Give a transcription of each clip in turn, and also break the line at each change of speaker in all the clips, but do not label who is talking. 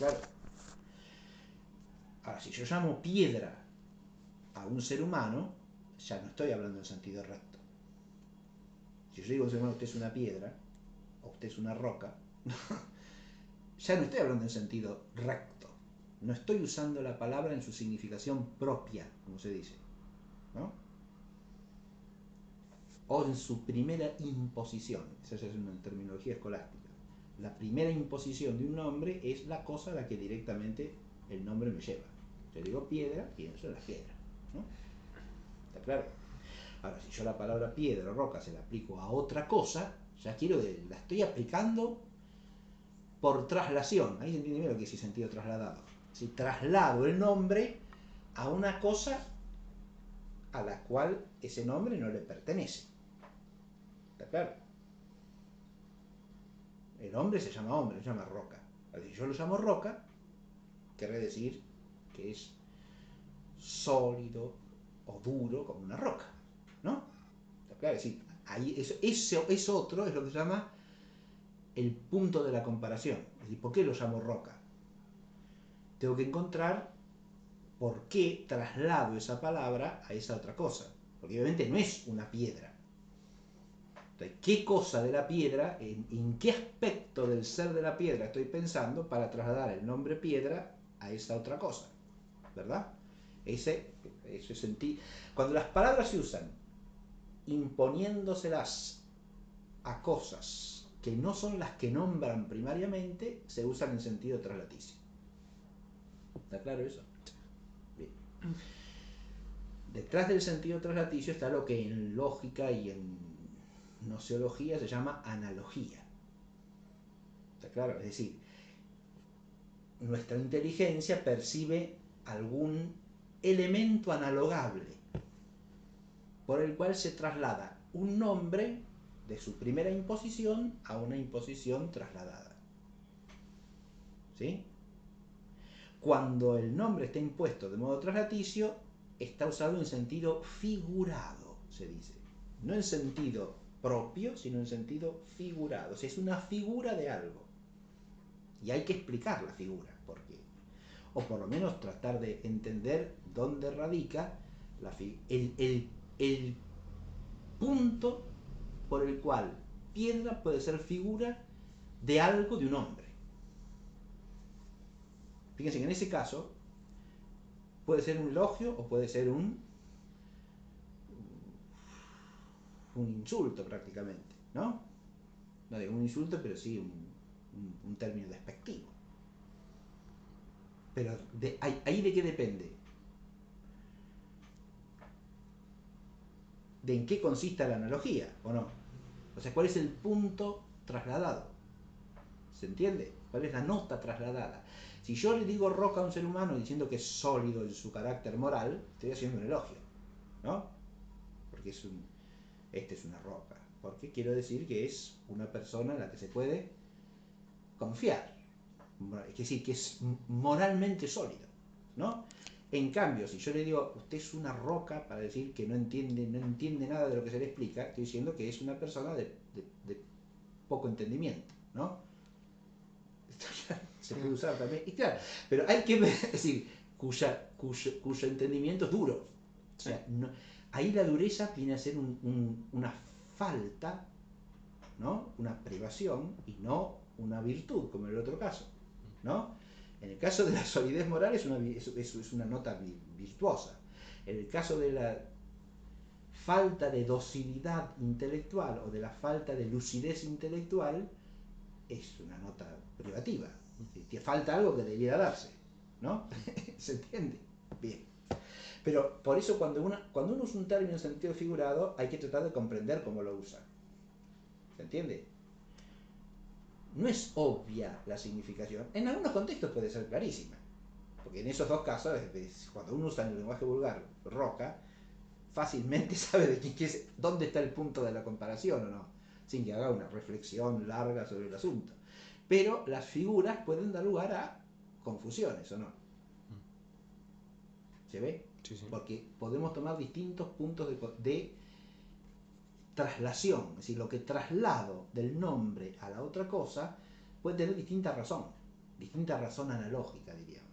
claro. Ahora, si yo llamo piedra a un ser humano, ya no estoy hablando en sentido recto. Si yo digo a un ser humano, usted es una piedra, o usted es una roca, ya no estoy hablando en sentido recto. No estoy usando la palabra en su significación propia, como se dice, ¿no? O en su primera imposición. Esa es una terminología escolástica. La primera imposición de un nombre es la cosa a la que directamente el nombre me lleva. Yo digo piedra, pienso en la piedra, ¿no? ¿Está claro? Ahora, si yo la palabra piedra o roca se la aplico a otra cosa, ya la estoy aplicando por traslación. Ahí se entiende bien lo que es el sentido trasladado. Si traslado el nombre a una cosa a la cual ese nombre no le pertenece. ¿Está claro? El hombre se llama hombre, se llama roca. Si yo lo llamo roca, querré decir que es sólido o duro como una roca, ¿no? ¿Está claro? Es decir, ahí eso otro es lo que se llama el punto de la comparación. Es decir, ¿por qué lo llamo roca? Tengo que encontrar por qué traslado esa palabra a esa otra cosa. Porque obviamente no es una piedra. Entonces, ¿qué cosa de la piedra, en qué aspecto del ser de la piedra estoy pensando para trasladar el nombre piedra a esa otra cosa? ¿Verdad? Ese sentido. Cuando las palabras se usan imponiéndoselas a cosas que no son las que nombran primariamente, se usan en sentido traslaticio. ¿Está claro eso? Bien. Detrás del sentido traslaticio está lo que en lógica y en gnoseología se llama analogía. ¿Está claro? Es decir, nuestra inteligencia percibe algún elemento analogable por el cual se traslada un nombre de su primera imposición a una imposición trasladada. ¿Sí? Cuando el nombre está impuesto de modo traslaticio, está usado en sentido figurado, se dice. No en sentido propio, sino en sentido figurado. O sea, es una figura de algo. Y hay que explicar la figura, ¿por qué? O por lo menos tratar de entender dónde radica el punto por el cual piedra puede ser figura de algo, de un hombre. Fíjense que en ese caso puede ser un elogio o puede ser un insulto prácticamente, ¿no? No digo un insulto, pero sí un término despectivo. Pero ahí de qué depende. De en qué consiste la analogía, ¿o no? O sea, ¿cuál es el punto trasladado? ¿Se entiende? ¿Cuál es la nota trasladada? Si yo le digo roca a un ser humano diciendo que es sólido en su carácter moral, estoy haciendo un elogio, ¿no? Porque este es una roca. Porque quiero decir que es una persona en la que se puede confiar. Es decir, que es moralmente sólido, ¿no? En cambio, si yo le digo, usted es una roca, para decir que no entiende nada de lo que se le explica, estoy diciendo que es una persona de poco entendimiento, ¿no? Se puede usar también, y claro, pero hay que decir, cuyo entendimiento es duro. O sea, no, ahí la dureza viene a ser una falta, ¿no? Una privación y no una virtud, como en el otro caso, ¿no? En el caso de la solidez moral es una nota virtuosa. En el caso de la falta de docilidad intelectual o de la falta de lucidez intelectual, es una nota privativa. Te falta algo que debiera darse, ¿no? ¿Se entiende? Bien. Pero por eso cuando uno usa un término en sentido figurado, hay que tratar de comprender cómo lo usa. ¿Se entiende? No es obvia la significación. En algunos contextos puede ser clarísima. Porque en esos dos casos, cuando uno usa en el lenguaje vulgar roca, fácilmente sabe dónde está el punto de la comparación o no, sin que haga una reflexión larga sobre el asunto. Pero las figuras pueden dar lugar a confusiones, ¿o no? ¿Se ve?
Sí, sí.
Porque podemos tomar distintos puntos de traslación, es decir, lo que traslado del nombre a la otra cosa puede tener distinta razón. distinta razón analógica, diríamos,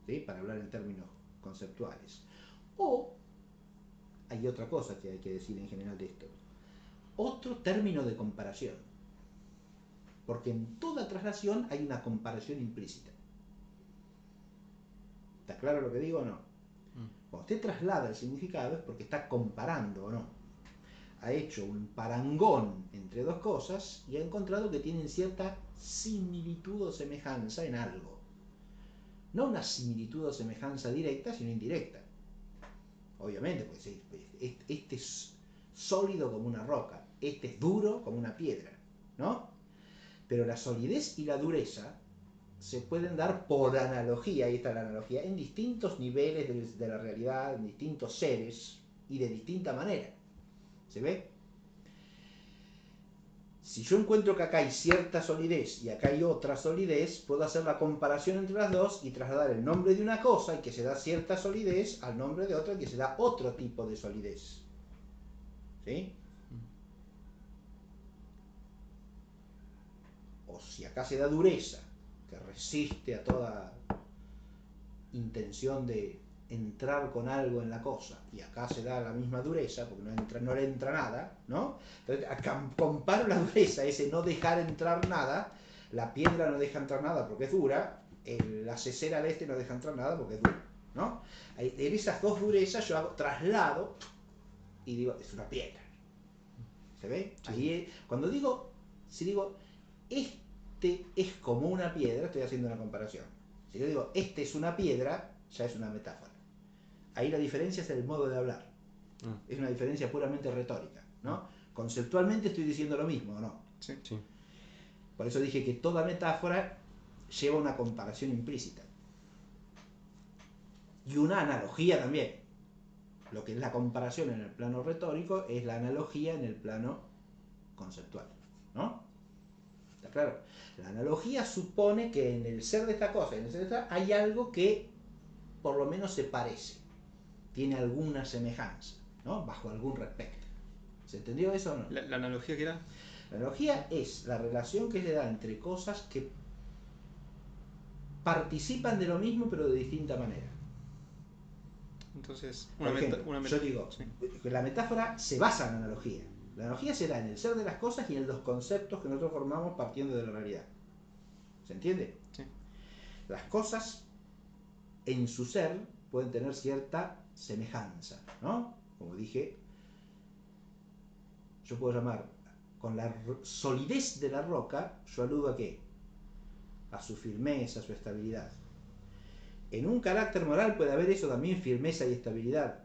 ¿sí? Para hablar en términos conceptuales. O hay otra cosa que hay que decir en general de esto, otro término de comparación, porque en toda traslación hay una comparación implícita. ¿Está claro lo que digo o no? Cuando usted traslada el significado es porque está comparando o no. Ha hecho un parangón entre dos cosas y ha encontrado que tienen cierta similitud o semejanza en algo. No una similitud o semejanza directa, sino indirecta. Obviamente, pues este es sólido como una roca, este es duro como una piedra, ¿no? Pero la solidez y la dureza se pueden dar por analogía, ahí está la analogía, en distintos niveles de la realidad, en distintos seres y de distinta manera. ¿Se ve? Si yo encuentro que acá hay cierta solidez y acá hay otra solidez, puedo hacer la comparación entre las dos y trasladar el nombre de una cosa y que se da cierta solidez al nombre de otra y que se da otro tipo de solidez. ¿Sí? O si acá se da dureza, que resiste a toda intención de entrar con algo en la cosa, y acá se da la misma dureza, porque no le entra nada, ¿no? Entonces, acá comparo la dureza, ese no dejar entrar nada, la piedra no deja entrar nada porque es dura, la cesera de este no deja entrar nada porque es dura, ¿no? En esas dos durezas yo hago traslado y digo, es una piedra. ¿Se ve? Sí. Ahí, cuando digo, si digo, este es como una piedra, estoy haciendo una comparación. Si yo digo, este es una piedra, ya es una metáfora. Ahí la diferencia es el modo de hablar. Es una diferencia puramente retórica, ¿no? Conceptualmente estoy diciendo lo mismo, ¿o no?
Sí.
Por eso dije que toda metáfora lleva una comparación implícita. Y una analogía también. Lo que es la comparación en el plano retórico es la analogía en el plano conceptual, ¿no? ¿Está claro? La analogía supone que en el ser de esta cosa, en el ser de esta, hay algo que por lo menos se parece, tiene alguna semejanza, ¿no? Bajo algún respecto. ¿Se entendió eso o no?
¿La analogía qué era?
La analogía es la relación que se da entre cosas que participan de lo mismo pero de distinta manera.
Entonces,
Por ejemplo, yo digo, sí, la metáfora se basa en la analogía. La analogía se da en el ser de las cosas y en los conceptos que nosotros formamos partiendo de la realidad. ¿Se entiende?
Sí.
Las cosas en su ser pueden tener cierta semejanza, ¿no? Como dije, yo puedo llamar, con la solidez de la roca, yo aludo a ¿qué? A su firmeza, a su estabilidad. En un carácter moral puede haber eso también, firmeza y estabilidad.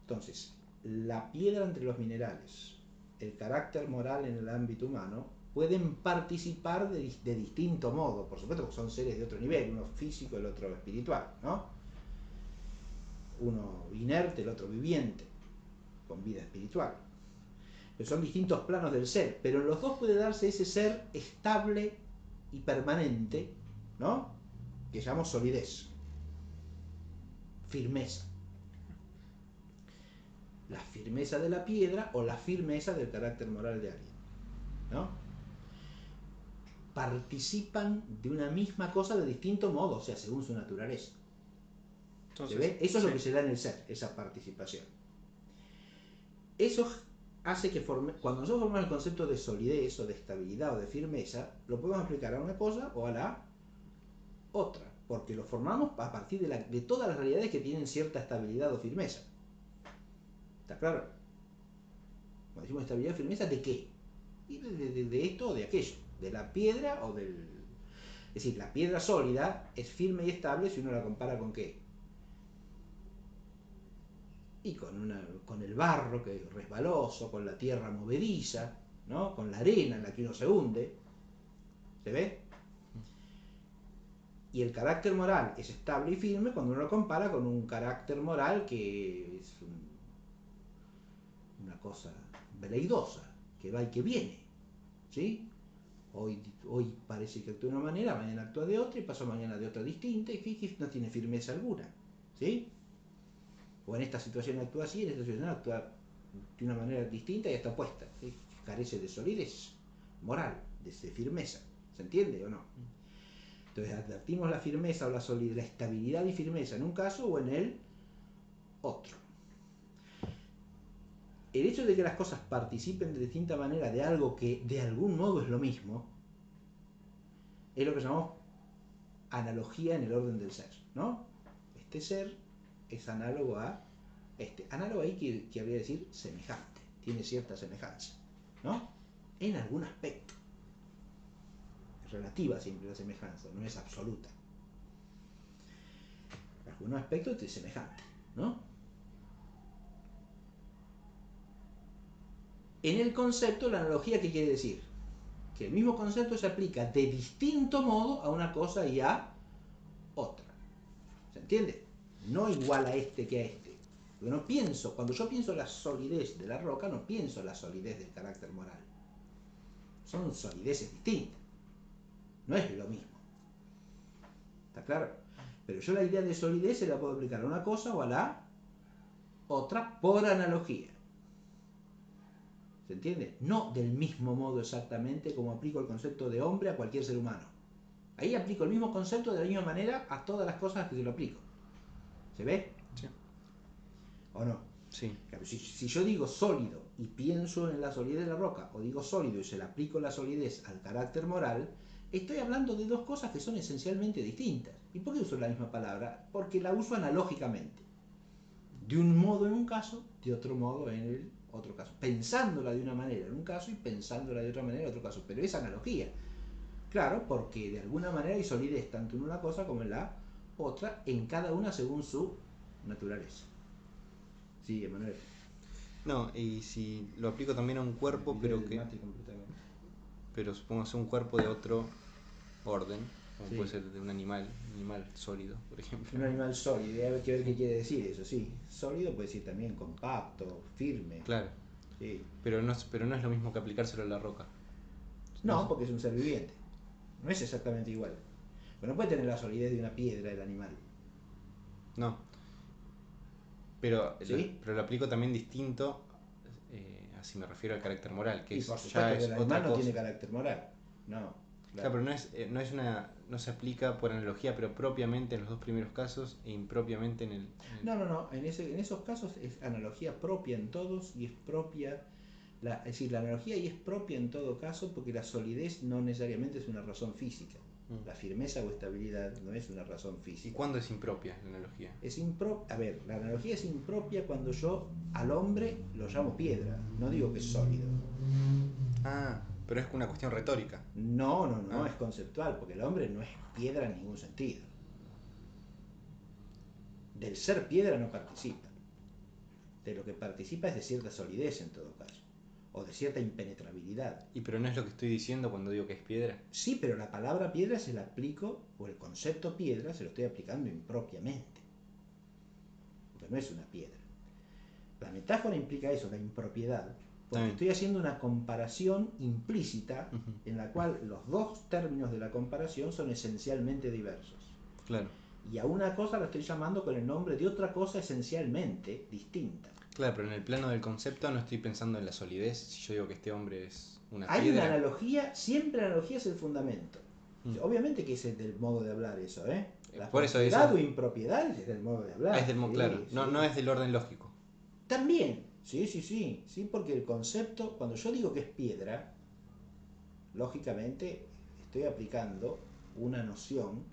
Entonces, la piedra entre los minerales, el carácter moral en el ámbito humano, pueden participar de distinto modo, por supuesto, porque son seres de otro nivel, uno físico, el otro espiritual, ¿no? Uno inerte, el otro viviente, con vida espiritual. Pero son distintos planos del ser, pero en los dos puede darse ese ser estable y permanente, ¿no? Que llamamos solidez, firmeza. La firmeza de la piedra o la firmeza del carácter moral de alguien, ¿no? Participan de una misma cosa de distinto modo, o sea, según su naturaleza. Entonces, ¿se ve? Eso es lo que se da en el ser, esa participación. Eso hace que cuando nosotros formamos el concepto de solidez o de estabilidad o de firmeza, lo podemos aplicar a una cosa o a la otra, porque lo formamos a partir de todas las realidades que tienen cierta estabilidad o firmeza. ¿Está claro? Cuando decimos estabilidad o firmeza, ¿de qué? Y de esto o de aquello, de la piedra o del... Es decir, la piedra sólida es firme y estable si uno la compara con ¿qué? Y con el barro que es resbaloso, con la tierra movediza, ¿no? Con la arena en la que uno se hunde. ¿Se ve? Y el carácter moral es estable y firme cuando uno lo compara con un carácter moral que es una cosa veleidosa, que va y que viene, ¿sí? Hoy parece que actúa de una manera, mañana actúa de otra y pasó mañana de otra distinta y no tiene firmeza alguna, ¿sí? O en esta situación actúa así, en esta situación actúa de una manera distinta y está opuesta, ¿sí? Carece de solidez moral, de firmeza. ¿Se entiende o no? Entonces advertimos la firmeza o la solidez, la estabilidad y firmeza en un caso o en el otro. El hecho de que las cosas participen de distinta manera de algo que de algún modo es lo mismo, es lo que llamamos analogía en el orden del ser, ¿no? Este ser es análogo a este. Análogo ahí que habría que decir semejante, tiene cierta semejanza, ¿no? En algún aspecto. Es relativa siempre la semejanza, no es absoluta. En algún aspecto es semejante, ¿no? En el concepto, la analogía, ¿qué quiere decir? Que el mismo concepto se aplica de distinto modo a una cosa y a otra. ¿Se entiende? No igual a este que a este. Yo no pienso, cuando yo pienso la solidez de la roca, no pienso la solidez del carácter moral. Son solideces distintas. No es lo mismo. ¿Está claro? Pero yo la idea de solidez se la puedo aplicar a una cosa o a la otra por analogía. ¿Se entiende? No del mismo modo exactamente como aplico el concepto de hombre a cualquier ser humano. Ahí aplico el mismo concepto de la misma manera a todas las cosas que se lo aplico. ¿Se ve?
Sí.
¿O no?
Sí.
Si yo digo sólido y pienso en la solidez de la roca, o digo sólido y se le aplico la solidez al carácter moral, estoy hablando de dos cosas que son esencialmente distintas. ¿Y por qué uso la misma palabra? Porque la uso analógicamente. De un modo en un caso, de otro modo en el otro caso. Pensándola de una manera en un caso y pensándola de otra manera en otro caso. Pero es analogía. Claro, porque de alguna manera hay solidez tanto en una cosa como en la otra, en cada una según su naturaleza. Sí, Emanuel.
No, y si lo aplico también a un cuerpo, pero supongamos un cuerpo de otro orden, como
Sí.
puede ser de un animal sólido, por ejemplo.
Un animal sólido, hay que ver qué quiere decir eso, sí. Sólido puede decir también compacto, firme.
Claro.
Sí.
Pero no es lo mismo que aplicárselo a la roca.
No, porque es un ser viviente. No es exactamente igual. Pero no puede tener la solidez de una piedra el animal.
No. Pero,
¿Sí?
pero lo aplico también distinto, así me refiero al carácter moral, que
Y
es,
por
ya
supuesto que
es
el
otra
animal no
cosa.
tiene carácter moral. No.
Claro, pero no se aplica por analogía, pero propiamente en los dos primeros casos e impropiamente en el...
No. En esos casos es analogía propia en todos y es propia. Es decir, la analogía ahí es propia en todo caso porque la solidez no necesariamente es una razón física. La firmeza o estabilidad no es una razón física.
¿Y cuándo es impropia la analogía?
A ver, la analogía es impropia cuando yo al hombre lo llamo piedra, no digo que es sólido.
Ah, pero es una cuestión retórica.
No, es conceptual, porque el hombre no es piedra en ningún sentido. Del ser piedra no participa. De lo que participa es de cierta solidez en todo caso, o de cierta impenetrabilidad.
¿Y pero no es lo que estoy diciendo cuando digo que es piedra?
Sí, pero la palabra piedra se la aplico, o el concepto piedra se lo estoy aplicando impropiamente, porque no es una piedra. La metáfora implica eso, la impropiedad, porque estoy haciendo una comparación implícita en la cual los dos términos de la comparación son esencialmente diversos.
Claro.
Y a una cosa la estoy llamando con el nombre de otra cosa esencialmente distinta.
Claro, pero en el plano del concepto no estoy pensando en la solidez. Si yo digo que este hombre es una
Hay
piedra...
una analogía, siempre la analogía es el fundamento. Obviamente que es del modo de hablar eso, ¿eh? La
Por eso
propiedad o impropiedad es del modo de hablar.
Es del modo, claro.
Sí.
No es del orden lógico.
También, sí, porque el concepto, cuando yo digo que es piedra, lógicamente estoy aplicando una noción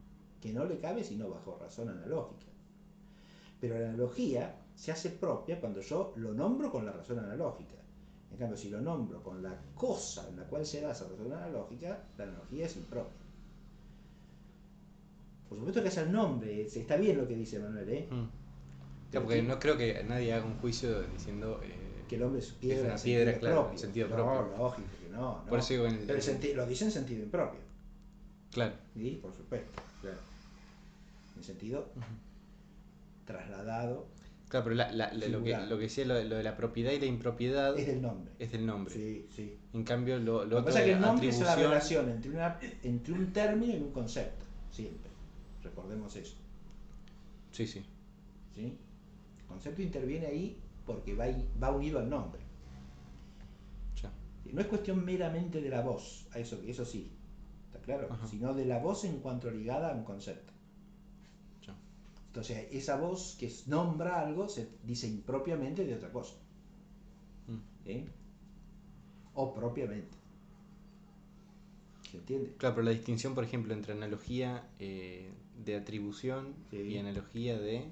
que no le cabe sino bajo razón analógica. Pero la analogía se hace propia cuando yo lo nombro con la razón analógica. En cambio, si lo nombro con la cosa en la cual se da esa razón analógica, la analogía es impropia. Por supuesto que es el nombre, está bien lo que dice Manuel, ¿eh?
Claro, porque no creo que nadie haga un juicio diciendo
que el hombre es piedra,
es una piedra, claro,
propio.
en sentido propio.
No, lógico que no.
Por eso digo
pero lo dice en sentido impropio.
Claro.
Sí, por supuesto, claro. En sentido trasladado.
Claro, pero lo que decía lo de la propiedad y la impropiedad
es del nombre.
Es del nombre.
Sí.
En cambio, lo
que
otro
pasa es que el nombre
atribución...
es la relación entre un término y un concepto, siempre. Recordemos eso.
Sí.
¿Sí? El concepto interviene ahí porque va unido al nombre.
Ya.
No es cuestión meramente de la voz, eso sí. ¿Está claro?
Ajá.
Sino de la voz en cuanto ligada a un concepto.
Ya.
Entonces, esa voz que nombra algo se dice impropiamente de otra cosa. ¿Sí? O propiamente. ¿Se entiende?
Claro, pero la distinción, por ejemplo, entre analogía de atribución
Sí.
y analogía de...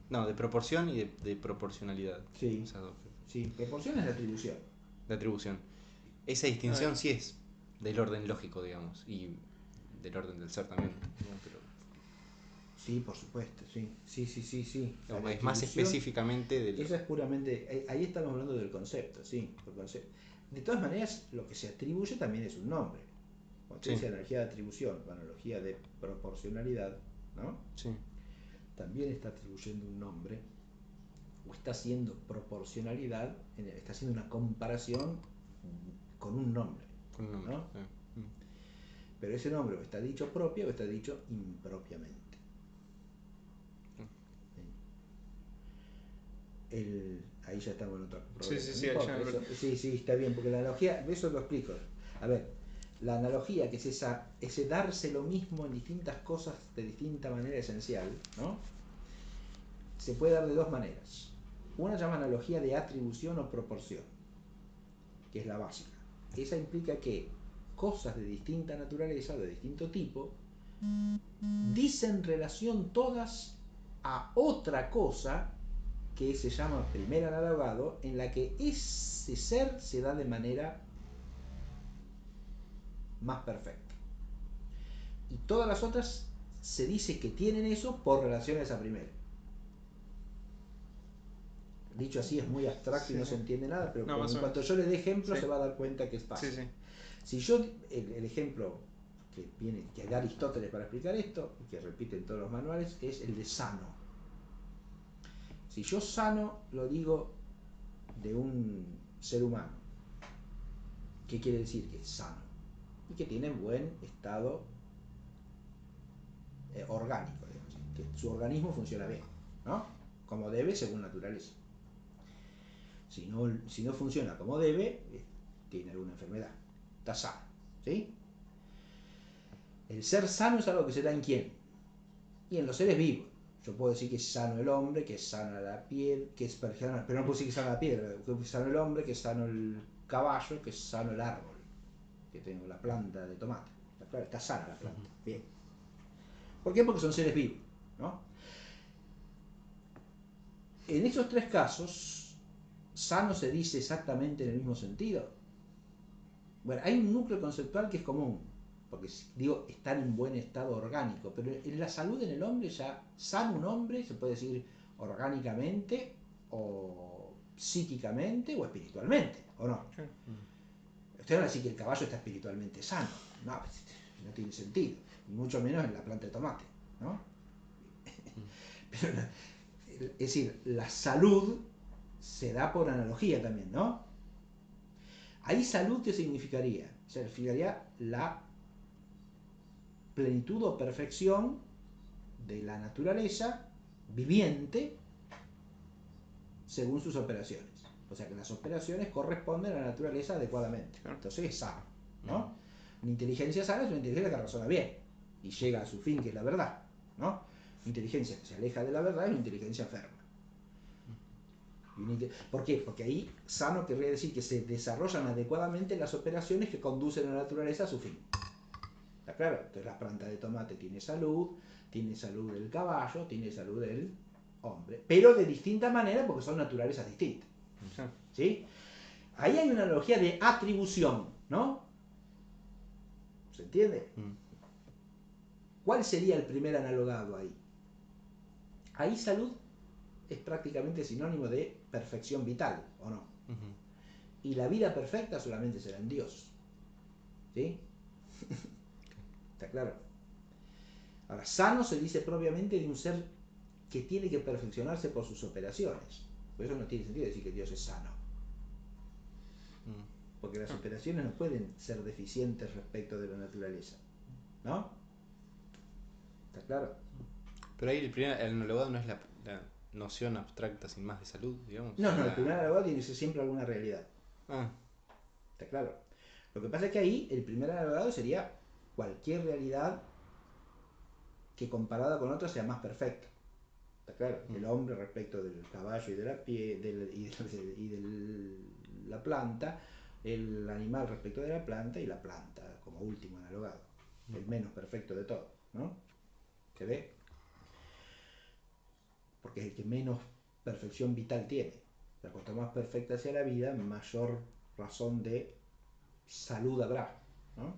No, de proporción y de proporcionalidad.
Sí.
Esas dos.
Sí, proporción es la atribución.
De atribución. Esa distinción sí es del orden lógico, digamos, y del orden del ser también. Pero
Sí, por supuesto, sí. Sí, sí, sí, sí. La
es más
atribución,
específicamente del...
eso es puramente, ahí estamos hablando del concepto, sí. El concepto. De todas maneras, lo que se atribuye también es un nombre. Cuando se
Sí.
dice analogía de atribución o analogía de proporcionalidad, ¿no?
Sí.
También está atribuyendo un nombre o está haciendo proporcionalidad, está haciendo una comparación con un nombre,
Con un nombre.
¿no? Pero ese nombre o está dicho propio o está dicho impropiamente. Ahí ya estamos en otro problema.
Sí,
No
sí,
importa,
ya
eso, sí, sí, está bien, porque la analogía, eso lo explico. A ver, la analogía, que es ese darse lo mismo en distintas cosas de distinta manera esencial, ¿no? Se puede dar de dos maneras. Una se llama analogía de atribución o proporción, que es la básica. Esa implica que cosas de distinta naturaleza o de distinto tipo dicen relación todas a otra cosa que se llama primer analogado, en la que ese ser se da de manera más perfecta. Y todas las otras se dice que tienen eso por relación a esa primera. Dicho así es muy abstracto y no se entiende nada, pero
No,
en cuanto yo le dé ejemplo se va a dar cuenta que es fácil.
Sí.
Si yo, el ejemplo que da Aristóteles para explicar esto, y que repite en todos los manuales, es el de sano. Si yo sano lo digo de un ser humano, ¿qué quiere decir? Que es sano y que tiene buen estado orgánico, digamos, que su organismo funciona bien, ¿no? Como debe según naturaleza. Si no funciona como debe, tiene alguna enfermedad, está sano, ¿sí? El ser sano es algo que se da en quién, y en los seres vivos. Yo puedo decir que es sano el hombre, que es sana la piel, que es pero no puedo decir que es sana la piedra, que es sano el hombre, que es sano el caballo, que es sano el árbol, que tengo la planta de tomate. Claro, está sana la planta, bien. ¿Por qué? Porque son seres vivos, ¿no? En esos tres casos, sano se dice exactamente en el mismo sentido. Bueno, hay un núcleo conceptual que es común, porque digo, estar en buen estado orgánico, pero en la salud en el hombre ya, sano un hombre, se puede decir orgánicamente, o psíquicamente, o espiritualmente, ¿o no? Usted no va a decir que el caballo está espiritualmente sano, no, no tiene sentido, y mucho menos en la planta de tomate, ¿no? Pero, es decir, la salud se da por analogía también, ¿no? Ahí salud, ¿qué significaría? Significaría la plenitud o perfección de la naturaleza viviente según sus operaciones. O sea que las operaciones corresponden a la naturaleza adecuadamente. Entonces es sano, ¿no? Una inteligencia sana es una inteligencia que razona bien y llega a su fin, que es la verdad, ¿no? Una inteligencia que se aleja de la verdad es una inteligencia enferma. ¿Por qué? Porque ahí sano querría decir que se desarrollan adecuadamente las operaciones que conducen a la naturaleza a su fin. ¿Está claro? Entonces la planta de tomate tiene salud el caballo, tiene salud el hombre, pero de distinta manera porque son naturalezas distintas. ¿Sí? Ahí hay una analogía de atribución, ¿no? ¿Se entiende? ¿Cuál sería el primer analogado ahí? Ahí salud es prácticamente sinónimo de perfección vital, ¿o no? Y la vida perfecta solamente será en Dios. ¿Sí? ¿Está claro? Ahora, sano se dice propiamente de un ser que tiene que perfeccionarse por sus operaciones. Por eso no tiene sentido decir que Dios es sano. Porque las operaciones no pueden ser deficientes respecto de la naturaleza. ¿No? ¿Está claro?
Pero ahí el analogado no es la noción abstracta sin más de salud, digamos.
No, el primer analogado tiene que ser siempre alguna realidad. ¿Está claro? Lo que pasa es que ahí el primer analogado sería cualquier realidad que comparada con otra sea más perfecta. Está claro, el hombre respecto del caballo y de la y de la planta, el animal respecto de la planta y la planta como último analogado, el menos perfecto de todos, ¿no? ¿Se ve? Porque es el que menos perfección vital tiene. O sea, cuanto más perfecta sea la vida, mayor razón de salud habrá, ¿no?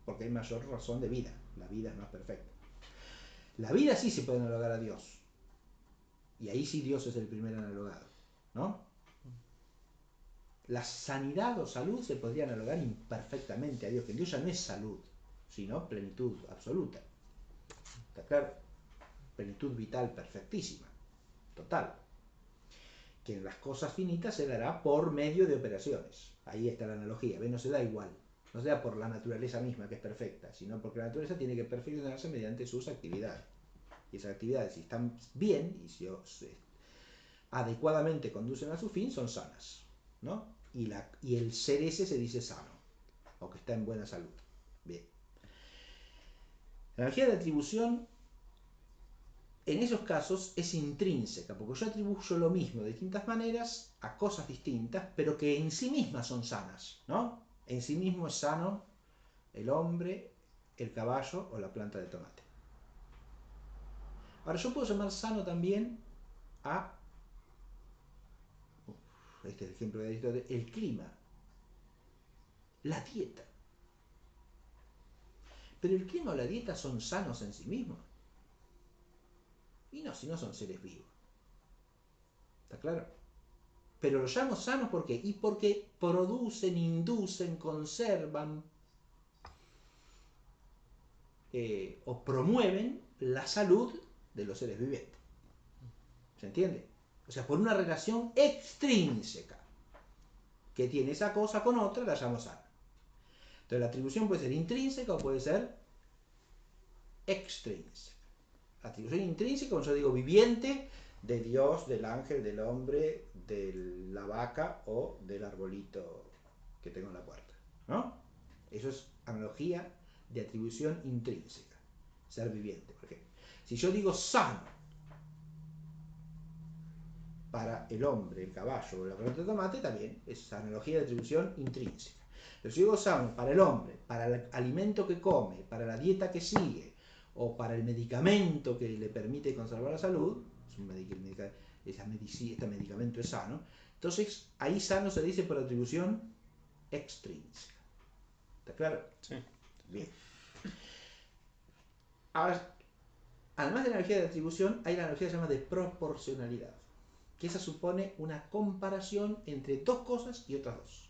Porque hay mayor razón de vida. La vida es más perfecta. La vida sí se puede analogar a Dios. Y ahí sí Dios es el primer analogado, ¿no? La sanidad o salud se podría analogar imperfectamente a Dios, que Dios ya no es salud, sino plenitud absoluta. ¿Está claro? Plenitud vital perfectísima, total. Que en las cosas finitas se dará por medio de operaciones. Ahí está la analogía, ¿ves? No se da igual. No se da por la naturaleza misma, que es perfecta, sino porque la naturaleza tiene que perfeccionarse mediante sus actividades. Y esas actividades, si están bien y si adecuadamente conducen a su fin, son sanas, ¿no? Y el ser ese se dice sano, o que está en buena salud. Bien. La energía de atribución en esos casos es intrínseca, porque yo atribuyo lo mismo de distintas maneras a cosas distintas, pero que en sí mismas son sanas, ¿no? En sí mismo es sano el hombre, el caballo o la planta de tomate. Ahora, yo puedo llamar sano también a, este es el ejemplo de Aristóteles, el clima, la dieta. Pero el clima o la dieta son sanos en sí mismos. Y no, si no son seres vivos. ¿Está claro? Pero los llamo sanos ¿por qué? Y porque producen, inducen, conservan o promueven la salud de los seres vivientes. ¿Se entiende? O sea, por una relación extrínseca que tiene esa cosa con otra, la llamo sana. Entonces la atribución puede ser intrínseca o puede ser extrínseca. La atribución intrínseca, como yo digo, viviente, de Dios, del ángel, del hombre, de la vaca o del arbolito que tengo en la puerta, ¿no? Eso es analogía de atribución intrínseca, ser viviente, por ejemplo. Si yo digo sano para el hombre, el caballo o la planta de tomate, también es analogía de atribución intrínseca. Pero si digo sano para el hombre, para el alimento que come, para la dieta que sigue, o para el medicamento que le permite conservar la salud, este medicamento es sano, entonces ahí sano se dice por atribución extrínseca. ¿Está claro?
Sí.
Bien. Ahora, además de la energía de atribución, hay la energía que se llama de proporcionalidad, que esa supone una comparación entre dos cosas y otras dos.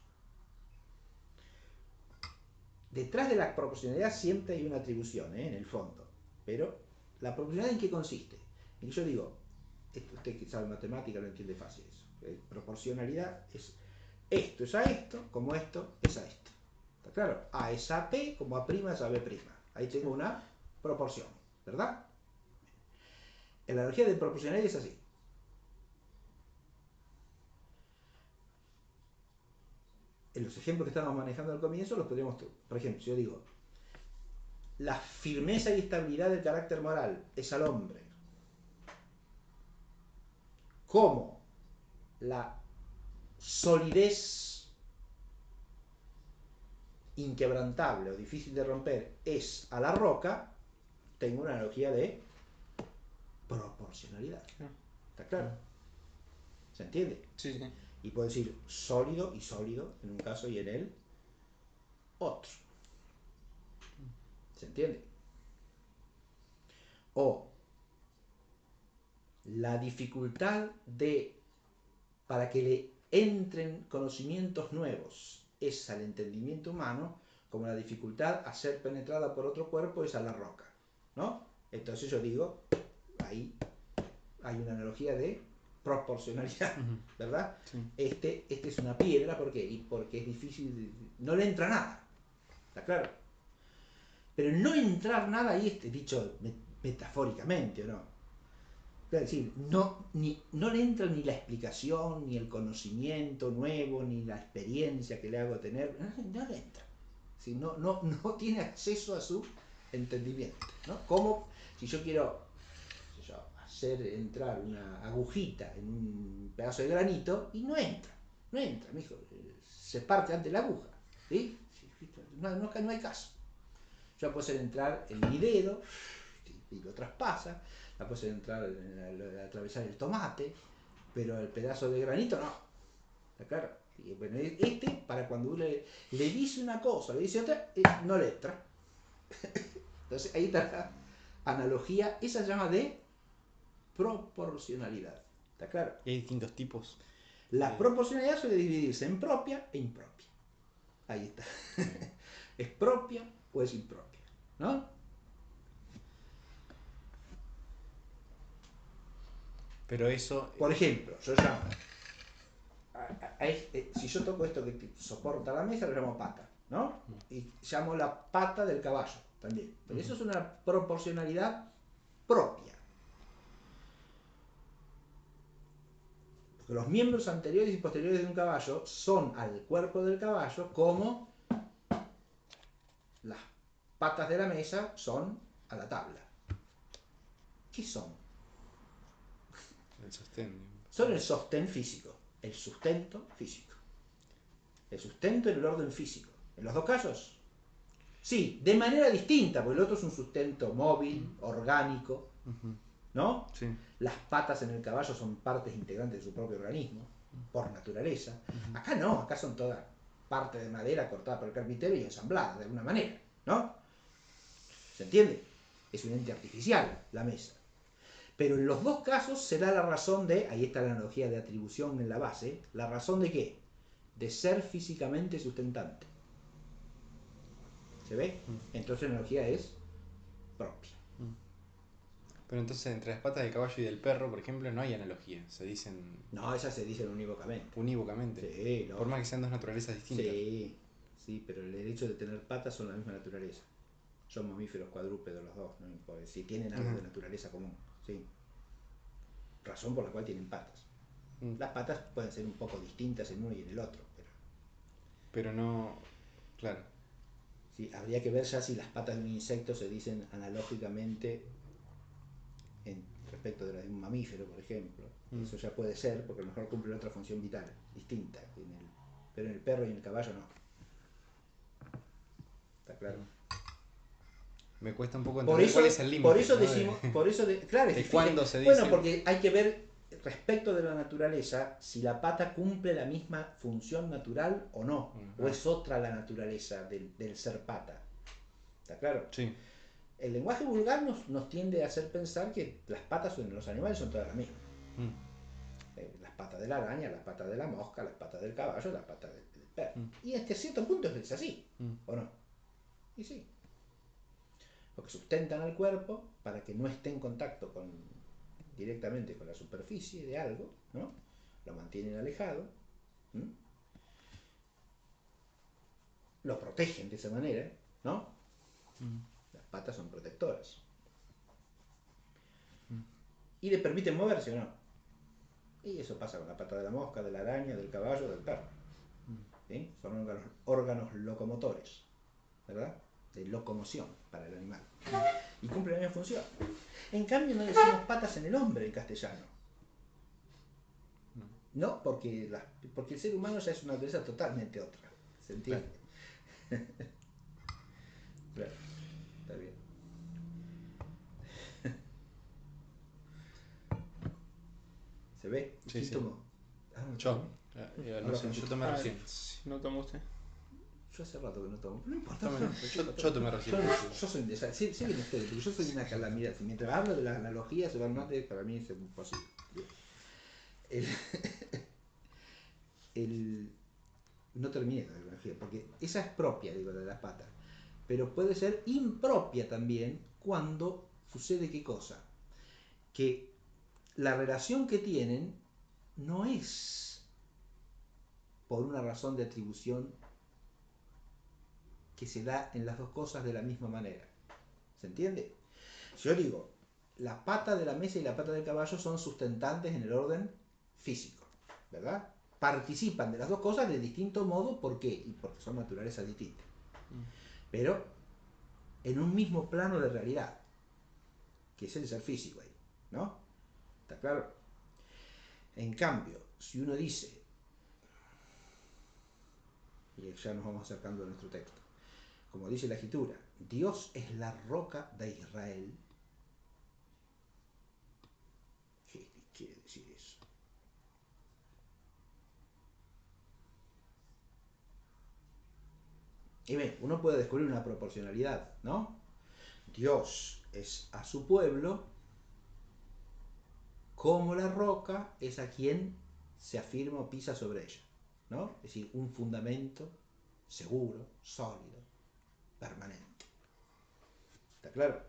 Detrás de la proporcionalidad siempre hay una atribución, en el fondo. Pero, ¿la proporcionalidad en qué consiste? En que yo digo, usted que sabe matemática lo entiende fácil eso. Proporcionalidad es esto es a esto, como esto es a esto. ¿Está claro? A es a P, como A' es a B'. Ahí tengo una proporción, ¿verdad? En la energía de proporcionalidad es así. En los ejemplos que estábamos manejando al comienzo los podríamos, por ejemplo, si yo digo, la firmeza y estabilidad del carácter moral es al hombre, como la solidez inquebrantable o difícil de romper es a la roca, tengo una analogía de proporcionalidad. ¿Está claro? ¿Se entiende?
Sí, sí.
Y puedo decir sólido y sólido en un caso y en el otro. ¿Se entiende? O la dificultad para que le entren conocimientos nuevos es al entendimiento humano, como la dificultad a ser penetrada por otro cuerpo es a la roca, ¿no? Entonces yo digo, ahí hay una analogía de proporcionalidad, ¿verdad?
Sí.
Este es una piedra, ¿por qué? Y porque es difícil, no le entra nada, ¿está claro? Pero no entrar nada ahí, dicho metafóricamente, ¿o no? Es decir, no le entra ni la explicación, ni el conocimiento nuevo, ni la experiencia que le hago tener, no le entra. Si no tiene acceso a su entendimiento, ¿no? Como si yo quiero, qué sé yo, hacer entrar una agujita en un pedazo de granito y no entra, mijo, se parte antes la aguja, ¿sí? No hay caso. Yo puedo hacer entrar en mi dedo y lo traspasa, la puedo hacer entrar atravesar el tomate, pero el pedazo de granito no. ¿Está claro? Y bueno, para cuando uno le dice una cosa, le dice otra, no le entra. Entonces ahí está la analogía, esa se llama de proporcionalidad. ¿Está claro?
Y hay distintos tipos.
La proporcionalidad suele dividirse en propia e impropia. Ahí está. ¿Es propia o es impropia? ¿No?
Pero eso...
Por ejemplo, yo llamo, si yo toco esto que soporta la mesa, lo llamo pata, ¿no? Y llamo la pata del caballo también. Pero eso es una proporcionalidad propia. Porque los miembros anteriores y posteriores de un caballo son al cuerpo del caballo como las patas de la mesa son a la tabla. ¿Qué son?
El sostén.
Son el sostén físico, el sustento físico. El sustento en el orden físico. En los dos casos, sí, de manera distinta, porque el otro es un sustento móvil, orgánico, ¿no?
Sí.
Las patas en el caballo son partes integrantes de su propio organismo, por naturaleza. Acá no, acá son todas partes de madera cortadas por el carpintero y ensambladas de alguna manera, ¿no? ¿Se entiende? Es un ente artificial la mesa. Pero en los dos casos se da la razón de, ahí está la analogía de atribución en la base, la razón de qué? De ser físicamente sustentante. ¿Se ve? Entonces la analogía es propia.
Pero entonces entre las patas del caballo y del perro, por ejemplo, no hay analogía. Se dicen
No, esas se dicen unívocamente.
unívocamente.
Sí, no.
Por más que sean dos naturalezas distintas.
Sí, pero el hecho de tener patas son la misma naturaleza. Son mamíferos cuadrúpedos los dos, ¿no? Porque si tienen algo de naturaleza común, sí. Razón por la cual tienen patas. Las patas pueden ser un poco distintas en uno y en el otro,
pero no, claro.
sí, habría que ver ya si las patas de un insecto se dicen analógicamente respecto de las de un mamífero, por ejemplo. Eso ya puede ser, porque a lo mejor cumple otra función vital distinta. Pero en el perro y en el caballo no. ¿Está claro?
Me cuesta un poco entender cuál es el límite.
Por eso
¿no?
decimos, claro,
de cuándo se dice.
Bueno, porque hay que ver respecto de la naturaleza si la pata cumple la misma función natural o no, o es otra la naturaleza del ser pata. ¿Está claro?
Sí.
El lenguaje vulgar nos tiende a hacer pensar que las patas en los animales son todas las mismas. Las patas de la araña, las patas de la mosca, las patas del caballo, las patas del perro. Y hasta cierto punto es así, ¿o no? Y sí. Porque sustentan al cuerpo para que no esté en contacto directamente con la superficie de algo, ¿no? Lo mantienen alejado, lo protegen de esa manera, ¿no? Las patas son protectoras. Y le permiten moverse, ¿o no? Y eso pasa con la pata de la mosca, de la araña, del caballo, del perro. ¿Sí? Son órganos locomotores, ¿verdad? De locomoción para el animal. Y cumple la misma función. En cambio no decimos patas en el hombre en castellano. No, porque el ser humano ya es una naturaleza totalmente otra. ¿Se entiende? Claro, está bien. ¿Se ve?
Sí, sí.
Tomo?
Yo. No sé, yo tomé recién.
¿No tomó usted?
Yo hace rato que no tomo. No importa.
Yo tomé recién.
Yo soy un desastre. Sí, bien ustedes, porque yo soy una calamidad. Si mientras hablo de las analogías se van mate, para mí es imposible. No terminé con la analogía, porque esa es propia, digo, de las patas. Pero puede ser impropia también cuando sucede qué cosa. Que la relación que tienen no es por una razón de atribución que se da en las dos cosas de la misma manera. ¿Se entiende? Si yo digo, la pata de la mesa y la pata del caballo son sustentantes en el orden físico, ¿verdad? Participan de las dos cosas de distinto modo, ¿por qué? Y porque son naturalezas distintas. pero en un mismo plano de realidad, que es el ser físico ahí, ¿no? ¿Está claro? En cambio, si uno dice, y ya nos vamos acercando a nuestro texto, como dice la Escritura, Dios es la roca de Israel. ¿Qué quiere decir eso? Y bien, uno puede descubrir una proporcionalidad, ¿no? Dios es a su pueblo como la roca es a quien se afirma o pisa sobre ella, ¿no? Es decir, un fundamento seguro, sólido, permanente. ¿Está claro?